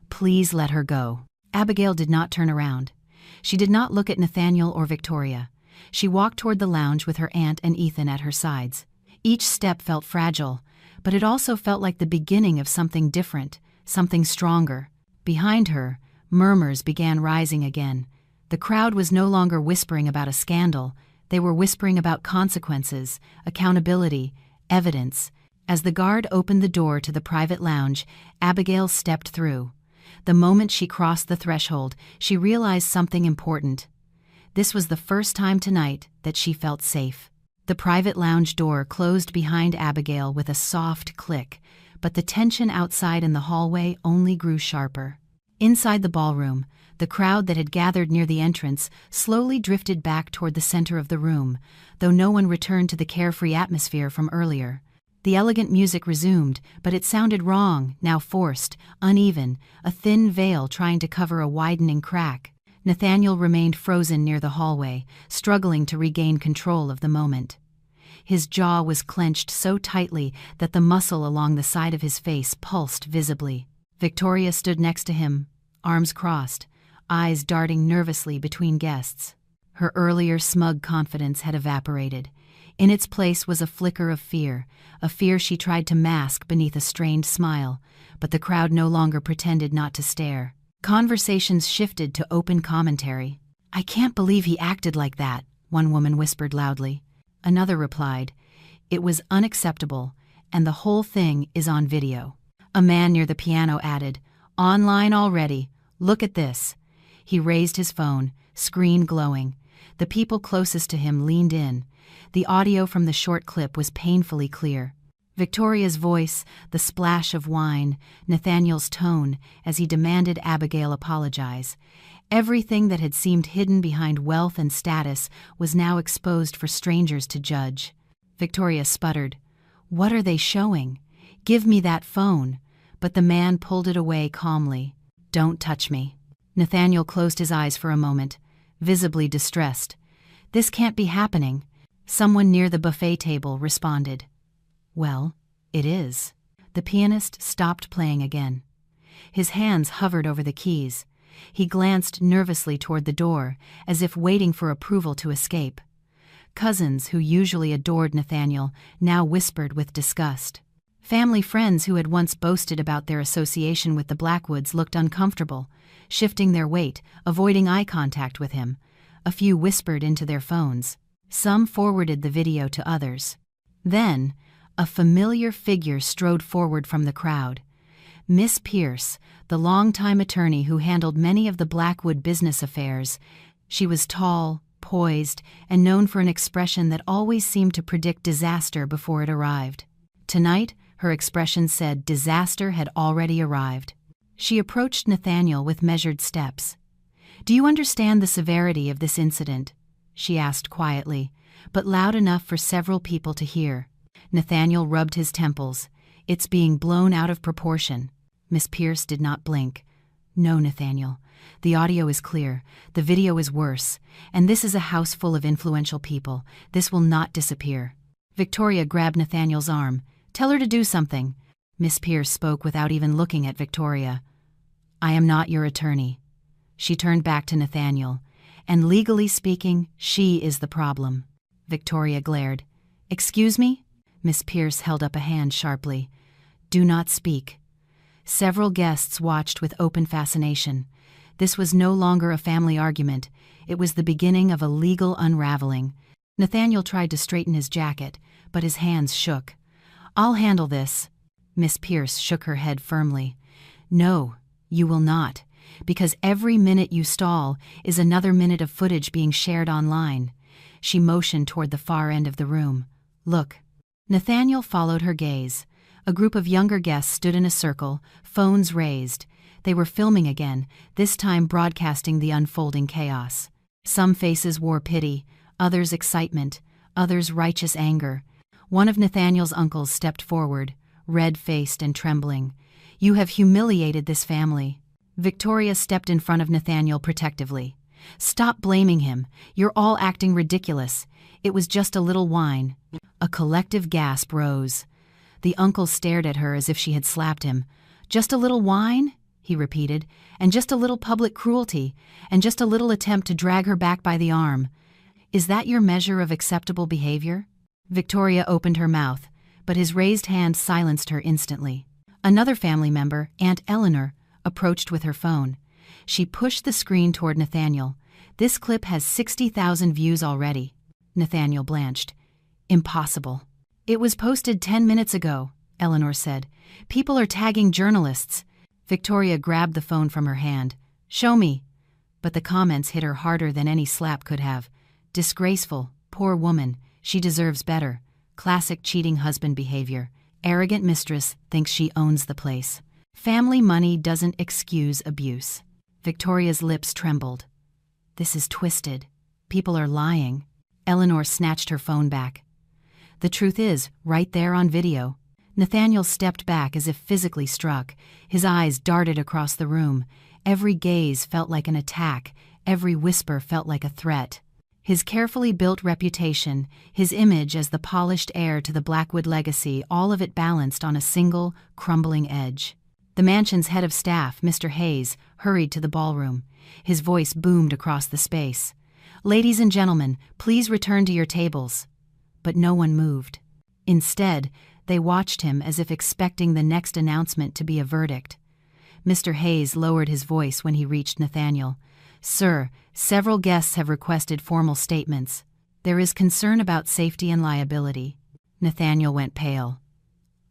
"Please let her go." Abigail did not turn around. She did not look at Nathaniel or Victoria. She walked toward the lounge with her aunt and Ethan at her sides. Each step felt fragile, but it also felt like the beginning of something different, something stronger. Behind her, murmurs began rising again. The crowd was no longer whispering about a scandal. They were whispering about consequences, accountability, evidence. As the guard opened the door to the private lounge, Abigail stepped through. The moment she crossed the threshold, she realized something important. This was the first time tonight that she felt safe. The private lounge door closed behind Abigail with a soft click, but the tension outside in the hallway only grew sharper. Inside the ballroom, the crowd that had gathered near the entrance slowly drifted back toward the center of the room, though no one returned to the carefree atmosphere from earlier. The elegant music resumed, but it sounded wrong, now forced, uneven, a thin veil trying to cover a widening crack. Nathaniel remained frozen near the hallway, struggling to regain control of the moment. His jaw was clenched so tightly that the muscle along the side of his face pulsed visibly. Victoria stood next to him, arms crossed, eyes darting nervously between guests. Her earlier smug confidence had evaporated. In its place was a flicker of fear, a fear she tried to mask beneath a strained smile, but the crowd no longer pretended not to stare. Conversations shifted to open commentary. "I can't believe he acted like that," one woman whispered loudly. Another replied, "It was unacceptable, and the whole thing is on video." A man near the piano added, "Online already. Look at this." He raised his phone, screen glowing. The people closest to him leaned in. The audio from the short clip was painfully clear. Victoria's voice, the splash of wine, Nathaniel's tone as he demanded Abigail apologize. Everything that had seemed hidden behind wealth and status was now exposed for strangers to judge. Victoria sputtered, "What are they showing? Give me that phone." But the man pulled it away calmly. "Don't touch me." Nathaniel closed his eyes for a moment, visibly distressed. "This can't be happening." Someone near the buffet table responded. "Well, it is." The pianist stopped playing again. His hands hovered over the keys. He glanced nervously toward the door, as if waiting for approval to escape. Cousins who usually adored Nathaniel now whispered with disgust. Family friends who had once boasted about their association with the Blackwoods looked uncomfortable, shifting their weight, avoiding eye contact with him. A few whispered into their phones. Some forwarded the video to others. Then, a familiar figure strode forward from the crowd. Miss Pierce, the longtime attorney who handled many of the Blackwood business affairs. She was tall, poised, and known for an expression that always seemed to predict disaster before it arrived. Tonight, her expression said disaster had already arrived. She approached Nathaniel with measured steps. "Do you understand the severity of this incident?" she asked quietly, but loud enough for several people to hear. Nathaniel rubbed his temples. "It's being blown out of proportion." Miss Pierce did not blink. "No, Nathaniel. The audio is clear. The video is worse. And this is a house full of influential people. This will not disappear." Victoria grabbed Nathaniel's arm. "Tell her to do something." Miss Pierce spoke without even looking at Victoria. "I am not your attorney." She turned back to Nathaniel. "And legally speaking, she is the problem." Victoria glared. "Excuse me?" Miss Pierce held up a hand sharply. "Do not speak." Several guests watched with open fascination. This was no longer a family argument. It was the beginning of a legal unraveling. Nathaniel tried to straighten his jacket, but his hands shook. "I'll handle this." Miss Pierce shook her head firmly. "No, you will not, because every minute you stall is another minute of footage being shared online." She motioned toward the far end of the room. "Look." Nathaniel followed her gaze. A group of younger guests stood in a circle, phones raised. They were filming again, this time broadcasting the unfolding chaos. Some faces wore pity, others excitement, others righteous anger. One of Nathaniel's uncles stepped forward, red-faced and trembling. "You have humiliated this family." Victoria stepped in front of Nathaniel protectively. "Stop blaming him. You're all acting ridiculous. It was just a little wine." A collective gasp rose. The uncle stared at her as if she had slapped him. "Just a little wine?" he repeated. "And just a little public cruelty, and just a little attempt to drag her back by the arm. Is that your measure of acceptable behavior?" Victoria opened her mouth, but his raised hand silenced her instantly. Another family member, Aunt Eleanor, approached with her phone. She pushed the screen toward Nathaniel. "This clip has 60,000 views already." Nathaniel blanched. "Impossible." "It was posted 10 minutes ago," Eleanor said. "People are tagging journalists." Victoria grabbed the phone from her hand. "Show me." But the comments hit her harder than any slap could have. "Disgraceful, poor woman, she deserves better. Classic cheating husband behavior. Arrogant mistress thinks she owns the place. Family money doesn't excuse abuse." Victoria's lips trembled. "This is twisted. People are lying." Eleanor snatched her phone back. "The truth is, right there on video." Nathaniel stepped back as if physically struck. His eyes darted across the room. Every gaze felt like an attack. Every whisper felt like a threat. His carefully built reputation, his image as the polished heir to the Blackwood legacy, all of it balanced on a single, crumbling edge. The mansion's head of staff, Mr. Hayes, hurried to the ballroom. His voice boomed across the space. "Ladies and gentlemen, please return to your tables." But no one moved. Instead, they watched him as if expecting the next announcement to be a verdict. Mr. Hayes lowered his voice when he reached Nathaniel. "Sir, several guests have requested formal statements. There is concern about safety and liability." Nathaniel went pale.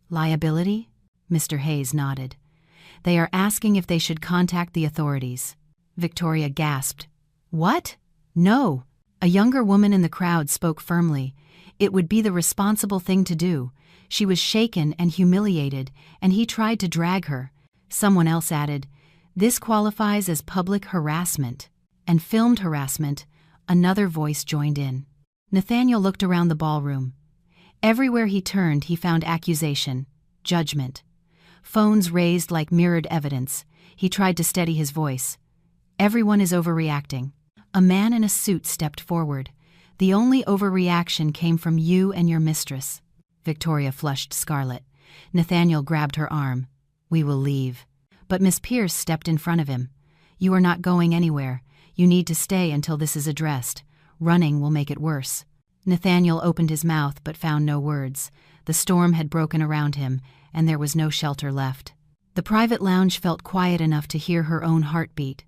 "Liability?" Mr. Hayes nodded. "They are asking if they should contact the authorities." Victoria gasped. "What?" "No." A younger woman in the crowd spoke firmly. "It would be the responsible thing to do. She was shaken and humiliated, and he tried to drag her." Someone else added, "This qualifies as public harassment." "And filmed harassment," another voice joined in. Nathaniel looked around the ballroom. Everywhere he turned, he found accusation, judgment. Phones raised like mirrored evidence. He tried to steady his voice. Everyone is overreacting. A man in a suit stepped forward. The only overreaction came from you and your mistress. Victoria flushed scarlet. Nathaniel grabbed her arm. We will leave. But Miss Pierce stepped in front of him. You are not going anywhere. You need to stay until this is addressed. Running will make it worse. Nathaniel opened his mouth but found no words. The storm had broken around him, and there was no shelter left. The private lounge felt quiet enough to hear her own heartbeat.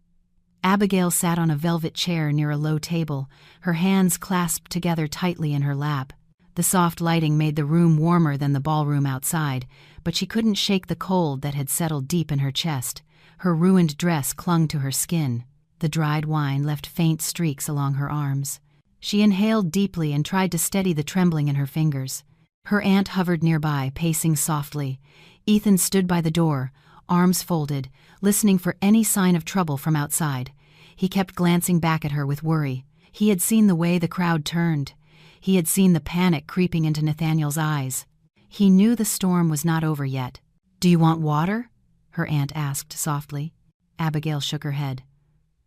Abigail sat on a velvet chair near a low table, her hands clasped together tightly in her lap. The soft lighting made the room warmer than the ballroom outside, but she couldn't shake the cold that had settled deep in her chest. Her ruined dress clung to her skin. The dried wine left faint streaks along her arms. She inhaled deeply and tried to steady the trembling in her fingers. Her aunt hovered nearby, pacing softly. Ethan stood by the door, arms folded, listening for any sign of trouble from outside. He kept glancing back at her with worry. He had seen the way the crowd turned. He had seen the panic creeping into Nathaniel's eyes. He knew the storm was not over yet. "Do you want water?" her aunt asked softly. Abigail shook her head.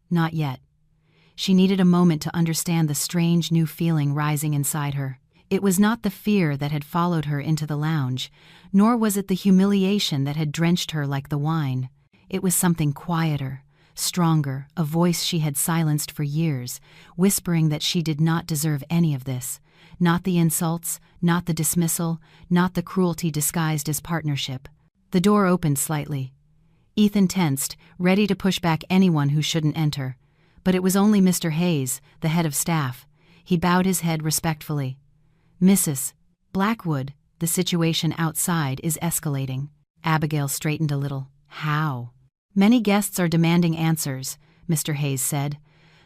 Not yet. She needed a moment to understand the strange new feeling rising inside her. It was not the fear that had followed her into the lounge, nor was it the humiliation that had drenched her like the wine. It was something quieter, stronger, a voice she had silenced for years, whispering that she did not deserve any of this. Not the insults, not the dismissal, not the cruelty disguised as partnership. The door opened slightly. Ethan tensed, ready to push back anyone who shouldn't enter. But it was only Mr. Hayes, the head of staff. He bowed his head respectfully. "Mrs. Blackwood, the situation outside is escalating." Abigail straightened a little. "How?" "Many guests are demanding answers," Mr. Hayes said.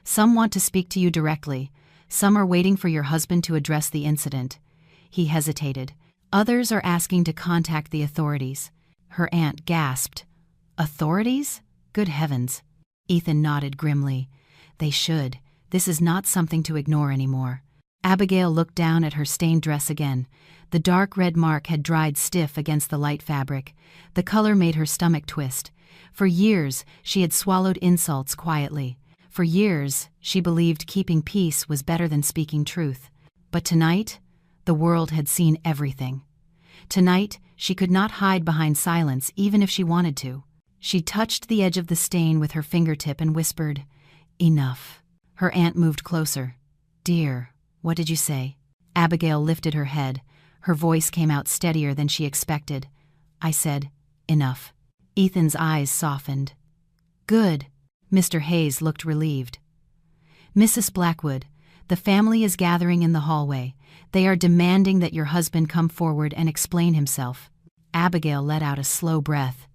"Some want to speak to you directly. Some are waiting for your husband to address the incident." He hesitated. "Others are asking to contact the authorities." Her aunt gasped. "Authorities? Good heavens." Ethan nodded grimly. "They should. This is not something to ignore anymore." Abigail looked down at her stained dress again. The dark red mark had dried stiff against the light fabric. The color made her stomach twist. For years, she had swallowed insults quietly. For years, she believed keeping peace was better than speaking truth. But tonight, the world had seen everything. Tonight, she could not hide behind silence even if she wanted to. She touched the edge of the stain with her fingertip and whispered, "Enough." Her aunt moved closer. "Dear, what did you say?" Abigail lifted her head. Her voice came out steadier than she expected. "I said, enough." Ethan's eyes softened. "Good." Mr. Hayes looked relieved. "Mrs. Blackwood, the family is gathering in the hallway. They are demanding that your husband come forward and explain himself." Abigail let out a slow breath.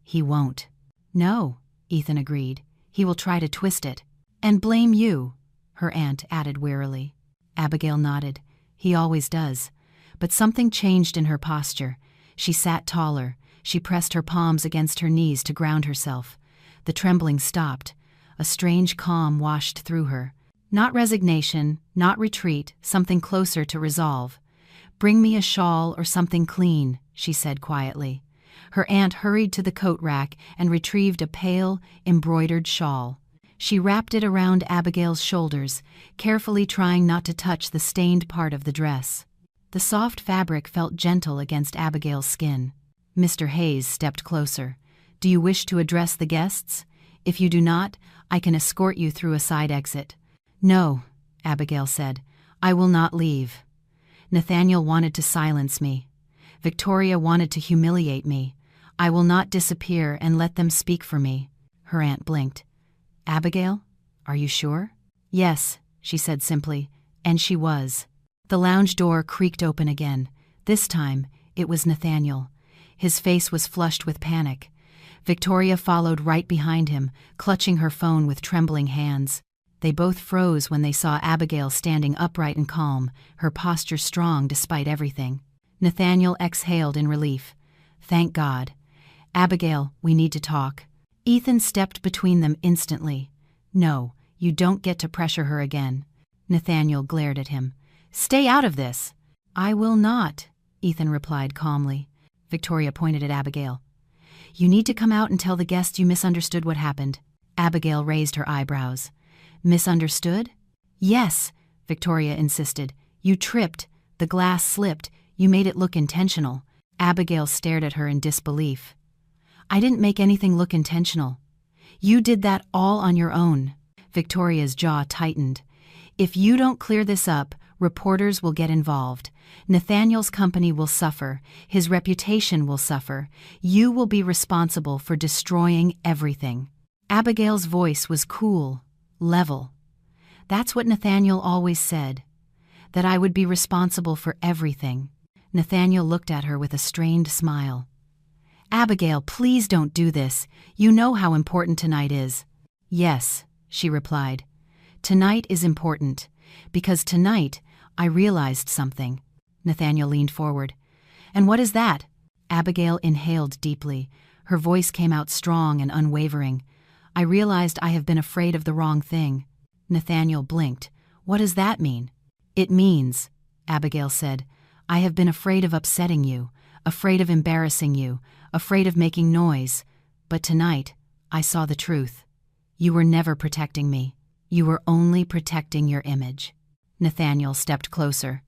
"He won't." "No," Ethan agreed. "He will try to twist it." "And blame you," her aunt added wearily. Abigail nodded. "He always does." But something changed in her posture. She sat taller. She pressed her palms against her knees to ground herself. The trembling stopped. A strange calm washed through her. Not resignation, not retreat, something closer to resolve. "Bring me a shawl or something clean," she said quietly. Her aunt hurried to the coat rack and retrieved a pale, embroidered shawl. She wrapped it around Abigail's shoulders, carefully trying not to touch the stained part of the dress. The soft fabric felt gentle against Abigail's skin. Mr. Hayes stepped closer. "Do you wish to address the guests? If you do not, I can escort you through a side exit." "No," Abigail said. "I will not leave. Nathaniel wanted to silence me. Victoria wanted to humiliate me. I will not disappear and let them speak for me." Her aunt blinked. "Abigail, are you sure?" "Yes," she said simply, and she was. The lounge door creaked open again. This time, it was Nathaniel. His face was flushed with panic. Victoria followed right behind him, clutching her phone with trembling hands. They both froze when they saw Abigail standing upright and calm, her posture strong despite everything. Nathaniel exhaled in relief. "Thank God. Abigail, we need to talk." Ethan stepped between them instantly. "No, you don't get to pressure her again." Nathaniel glared at him. "Stay out of this." "I will not," Ethan replied calmly. Victoria pointed at Abigail. "You need to come out and tell the guests you misunderstood what happened." Abigail raised her eyebrows. Misunderstood? Yes, Victoria insisted. You tripped, the glass slipped, you made it look intentional. Abigail stared at her in disbelief. I didn't make anything look intentional. You did that all on your own. Victoria's jaw tightened. If you don't clear this up, reporters will get involved. Nathaniel's company will suffer. His reputation will suffer. You will be responsible for destroying everything. Abigail's voice was cool, level. That's what Nathaniel always said, that I would be responsible for everything. Nathaniel looked at her with a strained smile. Abigail, please don't do this. You know how important tonight is. Yes, she replied. Tonight is important, because tonight I realized something. Nathaniel leaned forward. And what is that? Abigail inhaled deeply. Her voice came out strong and unwavering. I realized I have been afraid of the wrong thing. Nathaniel blinked. What does that mean? It means, Abigail said, I have been afraid of upsetting you, afraid of embarrassing you, afraid of making noise. But tonight, I saw the truth. You were never protecting me. You were only protecting your image. Nathaniel stepped closer.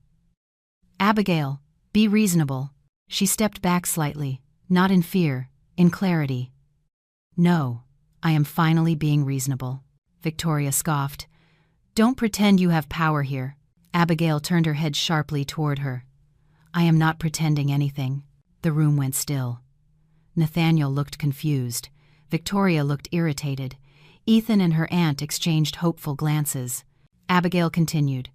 Abigail, be reasonable. She stepped back slightly, not in fear, in clarity. No, I am finally being reasonable. Victoria scoffed. Don't pretend you have power here. Abigail turned her head sharply toward her. I am not pretending anything. The room went still. Nathaniel looked confused. Victoria looked irritated. Ethan and her aunt exchanged hopeful glances. Abigail continued.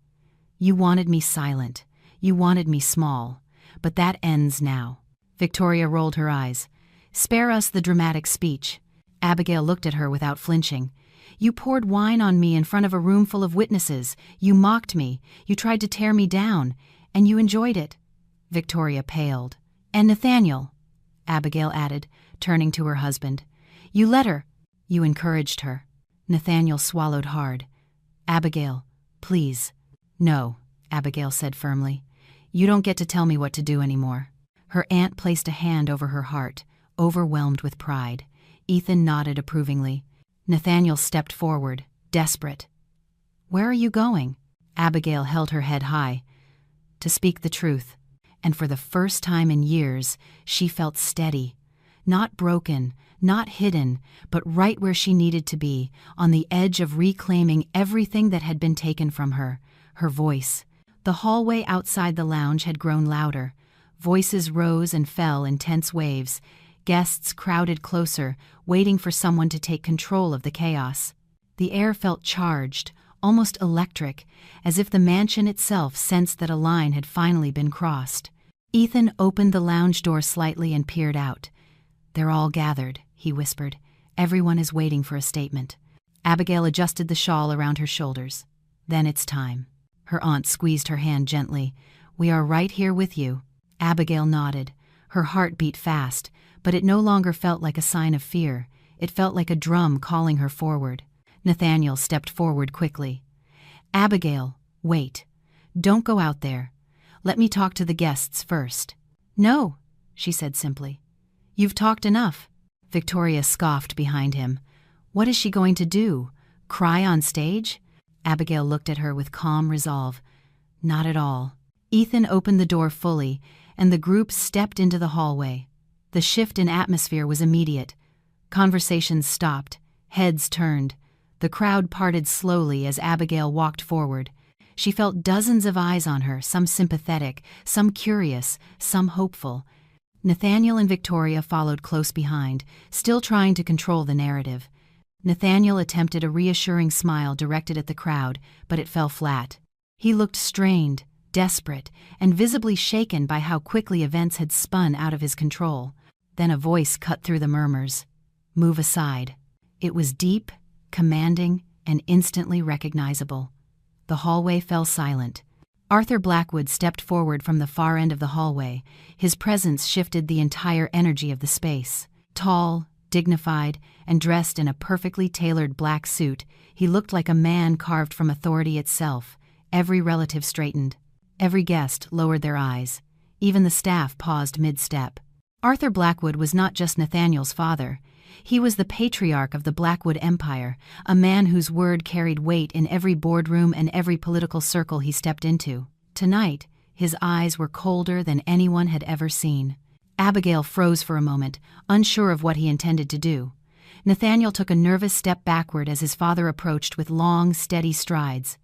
You wanted me silent. You wanted me small. But that ends now. Victoria rolled her eyes. Spare us the dramatic speech. Abigail looked at her without flinching. You poured wine on me in front of a room full of witnesses. You mocked me. You tried to tear me down. And you enjoyed it. Victoria paled. And Nathaniel, Abigail added, turning to her husband. You let her. You encouraged her. Nathaniel swallowed hard. Abigail, please. No, Abigail said firmly. You don't get to tell me what to do anymore. Her aunt placed a hand over her heart, overwhelmed with pride. Ethan nodded approvingly. Nathaniel stepped forward, desperate. Where are you going? Abigail held her head high. To speak the truth. And for the first time in years, she felt steady. Not broken, not hidden, but right where she needed to be, on the edge of reclaiming everything that had been taken from her, her voice. The hallway outside the lounge had grown louder. Voices rose and fell in tense waves. Guests crowded closer, waiting for someone to take control of the chaos. The air felt charged, almost electric, as if the mansion itself sensed that a line had finally been crossed. Ethan opened the lounge door slightly and peered out. They're all gathered, he whispered. Everyone is waiting for a statement. Abigail adjusted the shawl around her shoulders. Then it's time. Her aunt squeezed her hand gently. We are right here with you. Abigail nodded. Her heart beat fast, but it no longer felt like a sign of fear. It felt like a drum calling her forward. Nathaniel stepped forward quickly. Abigail, wait. Don't go out there. Let me talk to the guests first. No, she said simply. You've talked enough. Victoria scoffed behind him. What is she going to do? Cry on stage? Abigail looked at her with calm resolve. Not at all. Ethan opened the door fully, and the group stepped into the hallway. The shift in atmosphere was immediate. Conversations stopped. Heads turned. The crowd parted slowly as Abigail walked forward. She felt dozens of eyes on her, some sympathetic, some curious, some hopeful. Nathaniel and Victoria followed close behind, still trying to control the narrative. Nathaniel attempted a reassuring smile directed at the crowd, but it fell flat. He looked strained, desperate, and visibly shaken by how quickly events had spun out of his control. Then a voice cut through the murmurs. Move aside. It was deep, commanding, and instantly recognizable. The hallway fell silent. Arthur Blackwood stepped forward from the far end of the hallway. His presence shifted the entire energy of the space. Tall, dignified, and dressed in a perfectly tailored black suit, he looked like a man carved from authority itself. Every relative straightened. Every guest lowered their eyes. Even the staff paused mid-step. Arthur Blackwood was not just Nathaniel's father. He was the patriarch of the Blackwood Empire, a man whose word carried weight in every boardroom and every political circle he stepped into. Tonight, his eyes were colder than anyone had ever seen. Abigail froze for a moment, unsure of what he intended to do. Nathaniel took a nervous step backward as his father approached with long, steady strides.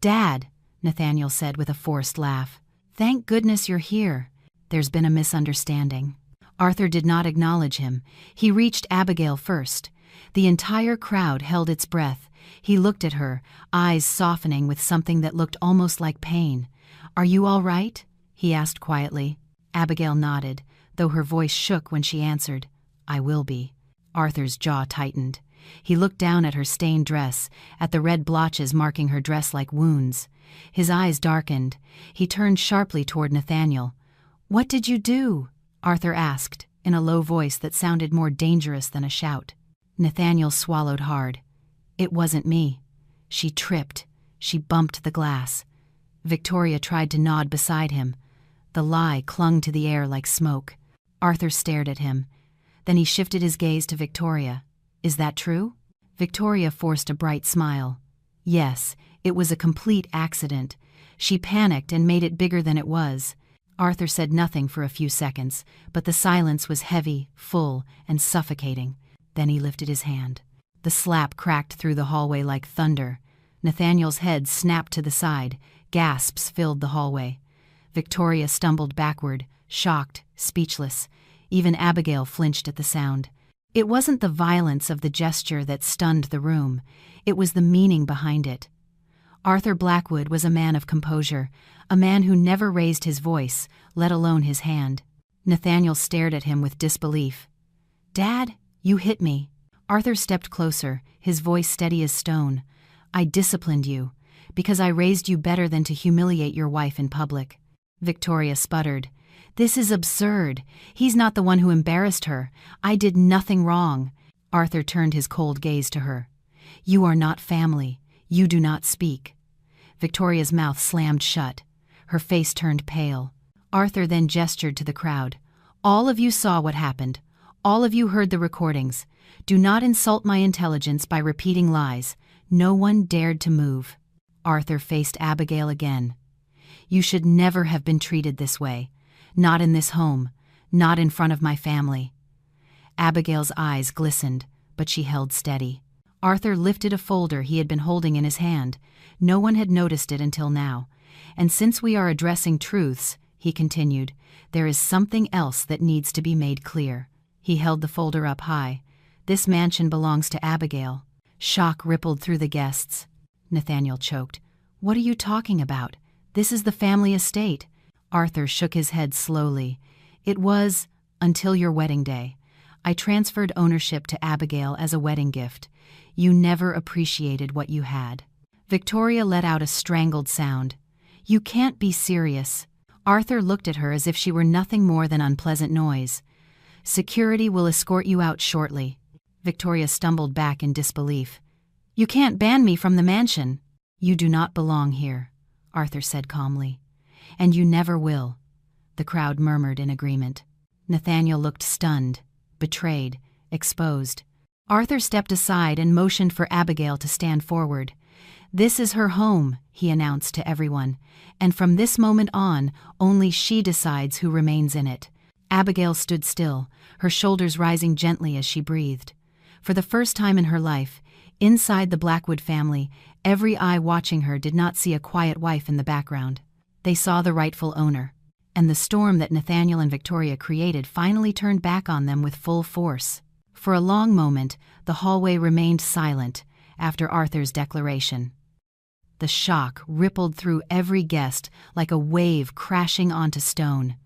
"Dad," Nathaniel said with a forced laugh. "Thank goodness you're here. There's been a misunderstanding." Arthur did not acknowledge him. He reached Abigail first. The entire crowd held its breath. He looked at her, eyes softening with something that looked almost like pain. "Are you all right?" he asked quietly. Abigail nodded, though her voice shook when she answered, "I will be." Arthur's jaw tightened. He looked down at her stained dress, at the red blotches marking her dress like wounds. His eyes darkened. He turned sharply toward Nathaniel. "What did you do?" Arthur asked, in a low voice that sounded more dangerous than a shout. Nathaniel swallowed hard. "It wasn't me. She tripped. She bumped the glass." Victoria tried to nod beside him. The lie clung to the air like smoke. Arthur stared at him. Then he shifted his gaze to Victoria. "Is that true?" Victoria forced a bright smile. "Yes, it was a complete accident. She panicked and made it bigger than it was." Arthur said nothing for a few seconds, but the silence was heavy, full, and suffocating. Then he lifted his hand. The slap cracked through the hallway like thunder. Nathaniel's head snapped to the side. Gasps filled the hallway. Victoria stumbled backward, shocked, speechless. Even Abigail flinched at the sound. It wasn't the violence of the gesture that stunned the room. It was the meaning behind it. Arthur Blackwood was a man of composure, a man who never raised his voice, let alone his hand. Nathaniel stared at him with disbelief. "Dad, you hit me." Arthur stepped closer, his voice steady as stone. "I disciplined you, because I raised you better than to humiliate your wife in public." Victoria sputtered. "This is absurd. He's not the one who embarrassed her. I did nothing wrong." Arthur turned his cold gaze to her. "You are not family. You do not speak." Victoria's mouth slammed shut. Her face turned pale. Arthur then gestured to the crowd. "All of you saw what happened. All of you heard the recordings. Do not insult my intelligence by repeating lies. No one dared to move." Arthur faced Abigail again. "You should never have been treated this way. Not in this home. Not in front of my family." Abigail's eyes glistened, but she held steady. Arthur lifted a folder he had been holding in his hand. No one had noticed it until now. "And since we are addressing truths," he continued, "there is something else that needs to be made clear." He held the folder up high. "This mansion belongs to Abigail." Shock rippled through the guests. Nathaniel choked. "What are you talking about? This is the family estate." Arthur shook his head slowly. "It was, until your wedding day. I transferred ownership to Abigail as a wedding gift. You never appreciated what you had." Victoria let out a strangled sound. "You can't be serious." Arthur looked at her as if she were nothing more than unpleasant noise. "Security will escort you out shortly." Victoria stumbled back in disbelief. "You can't ban me from the mansion." "You do not belong here," Arthur said calmly. "And you never will." The crowd murmured in agreement. Nathaniel looked stunned, betrayed, exposed. Arthur stepped aside and motioned for Abigail to stand forward. "This is her home," he announced to everyone, "and from this moment on, only she decides who remains in it." Abigail stood still, her shoulders rising gently as she breathed. For the first time in her life, inside the Blackwood family, every eye watching her did not see a quiet wife in the background. They saw the rightful owner. And the storm that Nathaniel and Victoria created finally turned back on them with full force. For a long moment, the hallway remained silent after Arthur's declaration. The shock rippled through every guest like a wave crashing onto stone.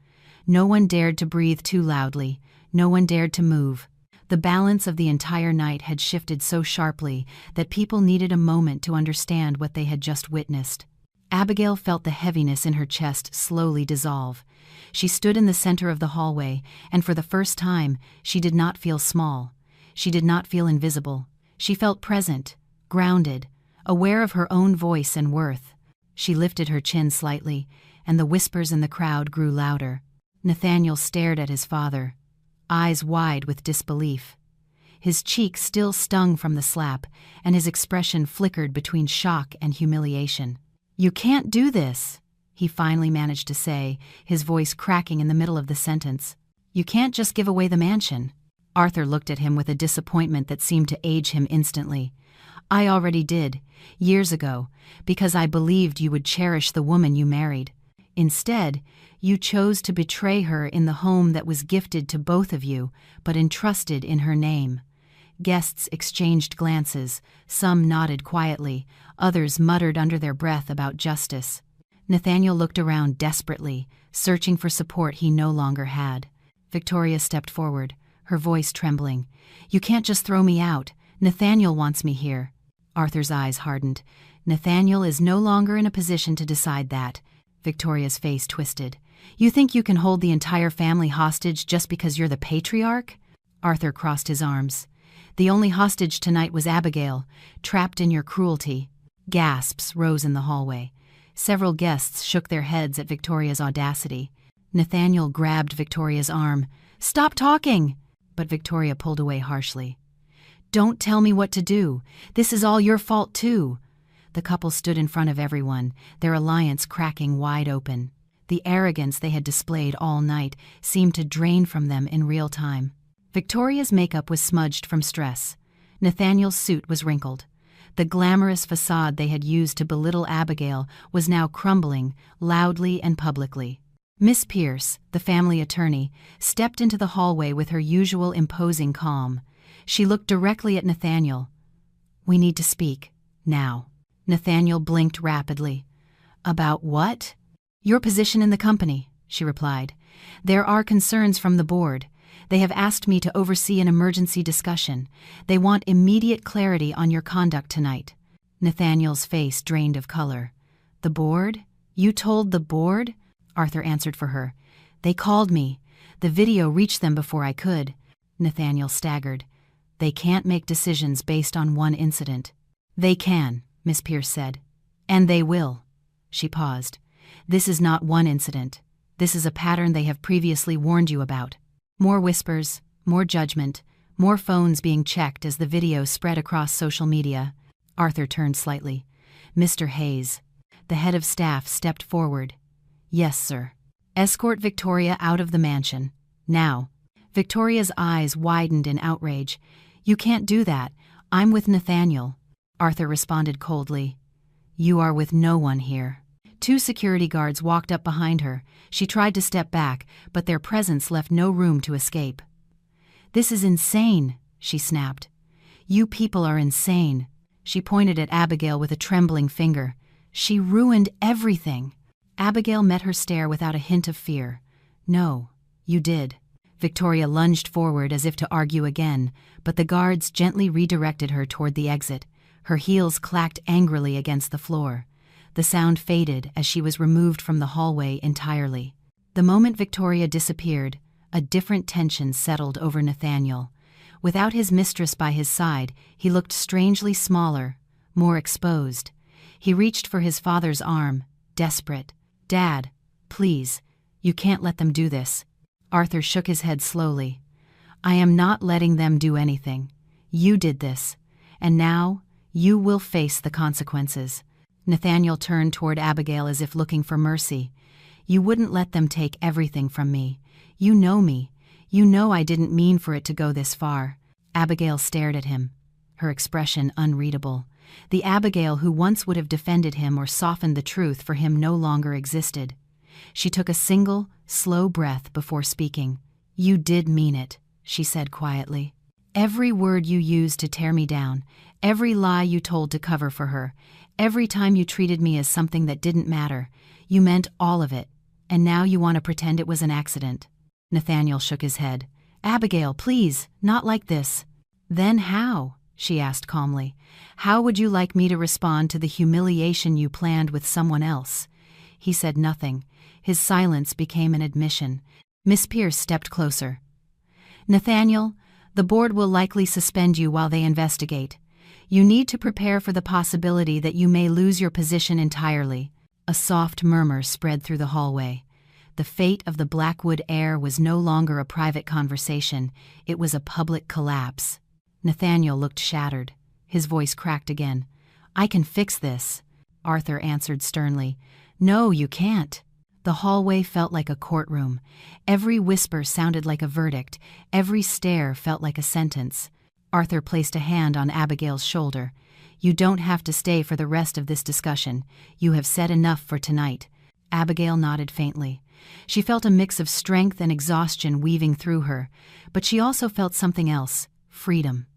No one dared to breathe too loudly. No one dared to move. The balance of the entire night had shifted so sharply that people needed a moment to understand what they had just witnessed. Abigail felt the heaviness in her chest slowly dissolve. She stood in the center of the hallway, and for the first time, she did not feel small. She did not feel invisible. She felt present, grounded, aware of her own voice and worth. She lifted her chin slightly, and the whispers in the crowd grew louder. Nathaniel stared at his father, eyes wide with disbelief. His cheek still stung from the slap, and his expression flickered between shock and humiliation. "You can't do this," he finally managed to say, his voice cracking in the middle of the sentence. "You can't just give away the mansion." Arthur looked at him with a disappointment that seemed to age him instantly. "I already did, years ago, because I believed you would cherish the woman you married. Instead, you chose to betray her in the home that was gifted to both of you, but entrusted in her name." Guests exchanged glances, some nodded quietly, others muttered under their breath about justice. Nathaniel looked around desperately, searching for support he no longer had. Victoria stepped forward, her voice trembling. "You can't just throw me out. Nathaniel wants me here." Arthur's eyes hardened. "Nathaniel is no longer in a position to decide that." Victoria's face twisted. "You think you can hold the entire family hostage just because you're the patriarch?" Arthur crossed his arms. "The only hostage tonight was Abigail, trapped in your cruelty." Gasps rose in the hallway. Several guests shook their heads at Victoria's audacity. Nathaniel grabbed Victoria's arm. "Stop talking!" But Victoria pulled away harshly. "Don't tell me what to do. This is all your fault, too." The couple stood in front of everyone, their alliance cracking wide open. The arrogance they had displayed all night seemed to drain from them in real time. Victoria's makeup was smudged from stress. Nathaniel's suit was wrinkled. The glamorous facade they had used to belittle Abigail was now crumbling, loudly and publicly. Miss Pierce, the family attorney, stepped into the hallway with her usual imposing calm. She looked directly at Nathaniel. "We need to speak. Now." Nathaniel blinked rapidly. "About what?" "Your position in the company," she replied. "There are concerns from the board. They have asked me to oversee an emergency discussion. They want immediate clarity on your conduct tonight." Nathaniel's face drained of color. "The board? You told the board?" Arthur answered for her. "They called me. The video reached them before I could." Nathaniel staggered. "They can't make decisions based on one incident." "They can," Miss Pierce said. "And they will." She paused. "This is not one incident. This is a pattern they have previously warned you about." More whispers, more judgment, more phones being checked as the video spread across social media. Arthur turned slightly. "Mr. Hayes." The head of staff stepped forward. "Yes, sir." "Escort Victoria out of the mansion. Now." Victoria's eyes widened in outrage. "You can't do that. I'm with Nathaniel." Arthur responded coldly. "You are with no one here." Two security guards walked up behind her. She tried to step back, but their presence left no room to escape. "This is insane," she snapped. "You people are insane." She pointed at Abigail with a trembling finger. "She ruined everything." Abigail met her stare without a hint of fear. "No, you did." Victoria lunged forward as if to argue again, but the guards gently redirected her toward the exit. Her heels clacked angrily against the floor. The sound faded as she was removed from the hallway entirely. The moment Victoria disappeared, a different tension settled over Nathaniel. Without his mistress by his side, he looked strangely smaller, more exposed. He reached for his father's arm, desperate. "Dad, please, you can't let them do this." Arthur shook his head slowly. "I am not letting them do anything. You did this, and now you will face the consequences." Nathaniel turned toward Abigail as if looking for mercy. "You wouldn't let them take everything from me. You know me. You know I didn't mean for it to go this far." Abigail stared at him, her expression unreadable. The Abigail who once would have defended him or softened the truth for him no longer existed. She took a single, slow breath before speaking. "You did mean it," she said quietly. "Every word you used to tear me down, every lie you told to cover for her, every time you treated me as something that didn't matter, you meant all of it, and now you want to pretend it was an accident." Nathaniel shook his head. "Abigail, please, not like this." "Then how?" she asked calmly. "How would you like me to respond to the humiliation you planned with someone else?" He said nothing. His silence became an admission. Miss Pierce stepped closer. "Nathaniel, the board will likely suspend you while they investigate. You need to prepare for the possibility that you may lose your position entirely." A soft murmur spread through the hallway. The fate of the Blackwood heir was no longer a private conversation, it was a public collapse. Nathaniel looked shattered. His voice cracked again. "I can fix this," Arthur answered sternly. "No, you can't." The hallway felt like a courtroom. Every whisper sounded like a verdict. Every stare felt like a sentence. Arthur placed a hand on Abigail's shoulder. "You don't have to stay for the rest of this discussion. You have said enough for tonight." Abigail nodded faintly. She felt a mix of strength and exhaustion weaving through her, but she also felt something else: freedom.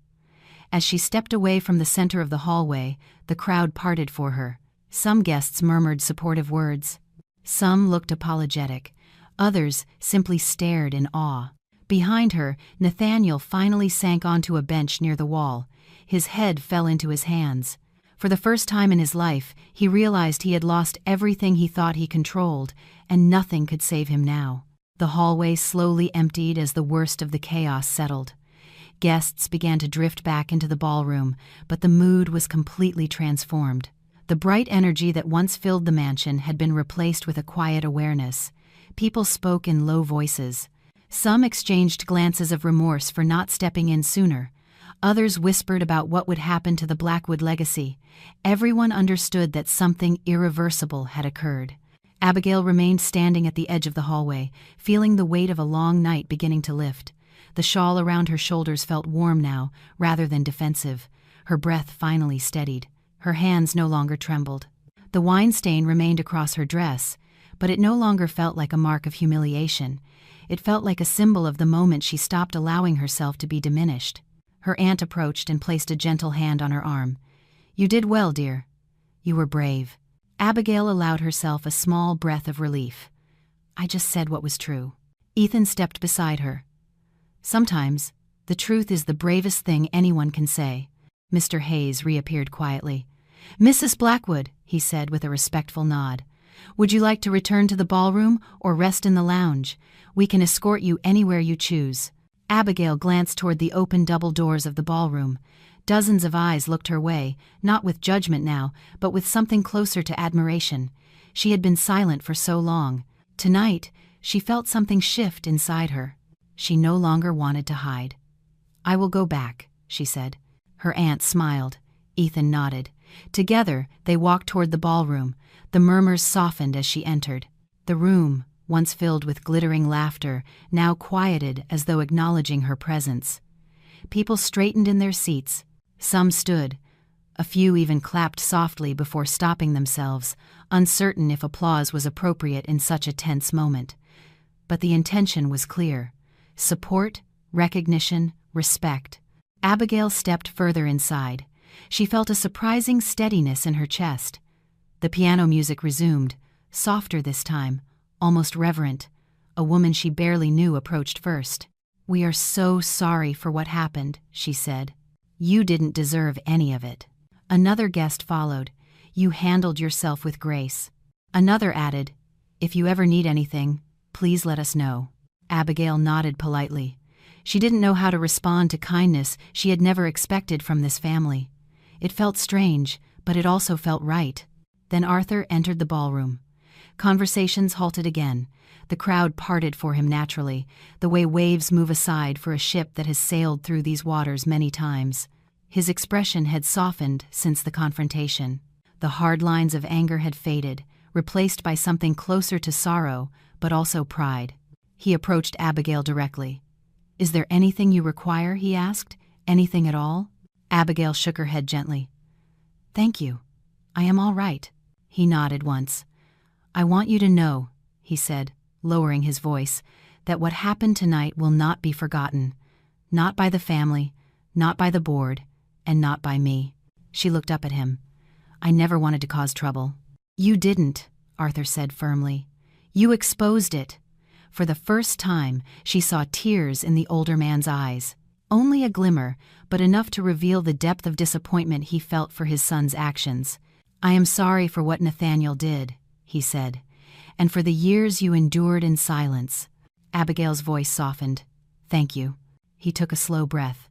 As she stepped away from the center of the hallway, the crowd parted for her. Some guests murmured supportive words. Some looked apologetic. Others simply stared in awe. Behind her, Nathaniel finally sank onto a bench near the wall. His head fell into his hands. For the first time in his life, he realized he had lost everything he thought he controlled, and nothing could save him now. The hallway slowly emptied as the worst of the chaos settled. Guests began to drift back into the ballroom, but the mood was completely transformed. The bright energy that once filled the mansion had been replaced with a quiet awareness. People spoke in low voices. Some exchanged glances of remorse for not stepping in sooner. Others whispered about what would happen to the Blackwood legacy. Everyone understood that something irreversible had occurred. Abigail remained standing at the edge of the hallway, feeling the weight of a long night beginning to lift. The shawl around her shoulders felt warm now, rather than defensive. Her breath finally steadied. Her hands no longer trembled. The wine stain remained across her dress, but it no longer felt like a mark of humiliation. It felt like a symbol of the moment she stopped allowing herself to be diminished. Her aunt approached and placed a gentle hand on her arm. "You did well, dear. You were brave." Abigail allowed herself a small breath of relief. "I just said what was true." Ethan stepped beside her. "Sometimes, the truth is the bravest thing anyone can say." Mr. Hayes reappeared quietly. "Mrs. Blackwood," he said with a respectful nod. "Would you like to return to the ballroom or rest in the lounge? We can escort you anywhere you choose." Abigail glanced toward the open double doors of the ballroom. Dozens of eyes looked her way, not with judgment now, but with something closer to admiration. She had been silent for so long. Tonight, she felt something shift inside her. She no longer wanted to hide. "I will go back," she said. Her aunt smiled. Ethan nodded. Together, they walked toward the ballroom. The murmurs softened as she entered. The room, once filled with glittering laughter, now quieted as though acknowledging her presence. People straightened in their seats. Some stood. A few even clapped softly before stopping themselves, uncertain if applause was appropriate in such a tense moment. But the intention was clear: support, recognition, respect. Abigail stepped further inside. She felt a surprising steadiness in her chest. The piano music resumed, softer this time, almost reverent. A woman she barely knew approached first. "We are so sorry for what happened," she said. "You didn't deserve any of it." Another guest followed. "You handled yourself with grace." Another added, "If you ever need anything, please let us know." Abigail nodded politely. She didn't know how to respond to kindness she had never expected from this family. It felt strange, but it also felt right. Then Arthur entered the ballroom. Conversations halted again. The crowd parted for him naturally, the way waves move aside for a ship that has sailed through these waters many times. His expression had softened since the confrontation. The hard lines of anger had faded, replaced by something closer to sorrow, but also pride. He approached Abigail directly. "Is there anything you require?" he asked. "Anything at all?" Abigail shook her head gently. "Thank you. I am all right." He nodded once. "I want you to know," he said, lowering his voice, "that what happened tonight will not be forgotten. Not by the family, not by the board, and not by me." She looked up at him. "I never wanted to cause trouble." "You didn't," Arthur said firmly. "You exposed it." For the first time, she saw tears in the older man's eyes. Only a glimmer, but enough to reveal the depth of disappointment he felt for his son's actions. "I am sorry for what Nathaniel did," he said, "and for the years you endured in silence." Abigail's voice softened. "Thank you." He took a slow breath.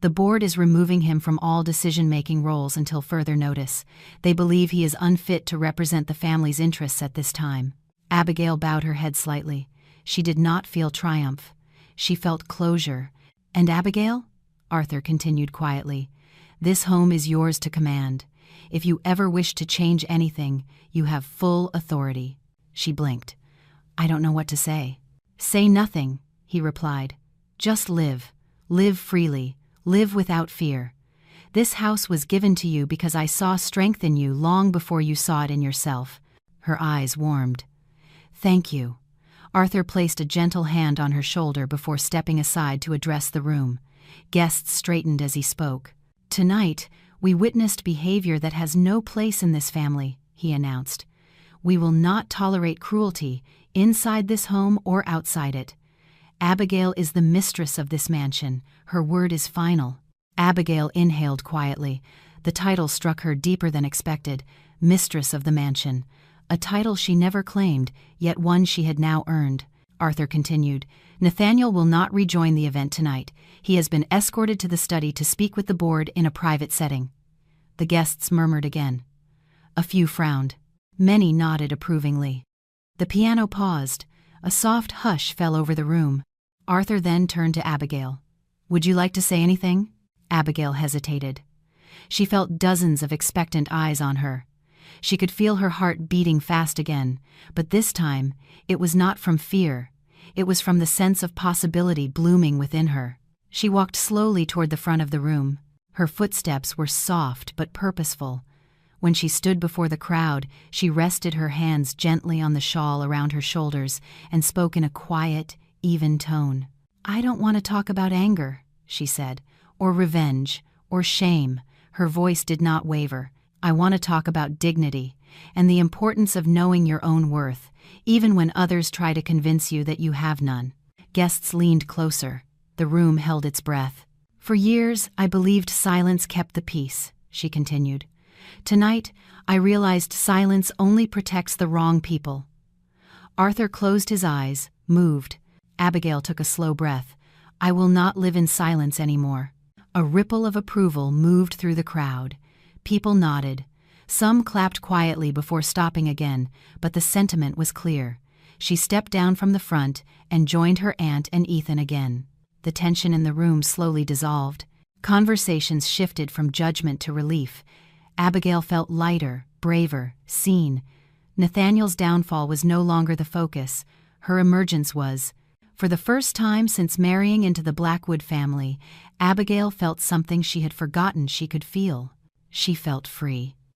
"The board is removing him from all decision-making roles until further notice. They believe he is unfit to represent the family's interests at this time." Abigail bowed her head slightly. She did not feel triumph. She felt closure. "And Abigail, Arthur continued quietly. "This home is yours to command. If you ever wish to change anything, you have full authority." She blinked. "I don't know what to say." "Say nothing," he replied. "Just live. Live freely. Live without fear. This house was given to you because I saw strength in you long before you saw it in yourself." Her eyes warmed. "Thank you." Arthur placed a gentle hand on her shoulder before stepping aside to address the room. Guests straightened as he spoke. "Tonight, we witnessed behavior that has no place in this family," he announced. "We will not tolerate cruelty, inside this home or outside it. Abigail is the mistress of this mansion. Her word is final." Abigail inhaled quietly. The title struck her deeper than expected. Mistress of the mansion. A title she never claimed, yet one she had now earned. Arthur continued. "Nathaniel will not rejoin the event tonight. He has been escorted to the study to speak with the board in a private setting." The guests murmured again. A few frowned. Many nodded approvingly. The piano paused. A soft hush fell over the room. Arthur then turned to Abigail. "Would you like to say anything?" Abigail hesitated. She felt dozens of expectant eyes on her. She could feel her heart beating fast again, but this time, it was not from fear. It was from the sense of possibility blooming within her. She walked slowly toward the front of the room. Her footsteps were soft but purposeful. When she stood before the crowd, she rested her hands gently on the shawl around her shoulders and spoke in a quiet, even tone. "I don't want to talk about anger," she said, "or revenge, or shame." Her voice did not waver. "I want to talk about dignity and the importance of knowing your own worth, even when others try to convince you that you have none." Guests leaned closer. The room held its breath. "For years, I believed silence kept the peace," she continued. "Tonight, I realized silence only protects the wrong people." Arthur closed his eyes, moved. Abigail took a slow breath. "I will not live in silence anymore." A ripple of approval moved through the crowd. People nodded. Some clapped quietly before stopping again, but the sentiment was clear. She stepped down from the front and joined her aunt and Ethan again. The tension in the room slowly dissolved. Conversations shifted from judgment to relief. Abigail felt lighter, braver, seen. Nathaniel's downfall was no longer the focus. Her emergence was. For the first time since marrying into the Blackwood family, Abigail felt something she had forgotten she could feel. She felt free.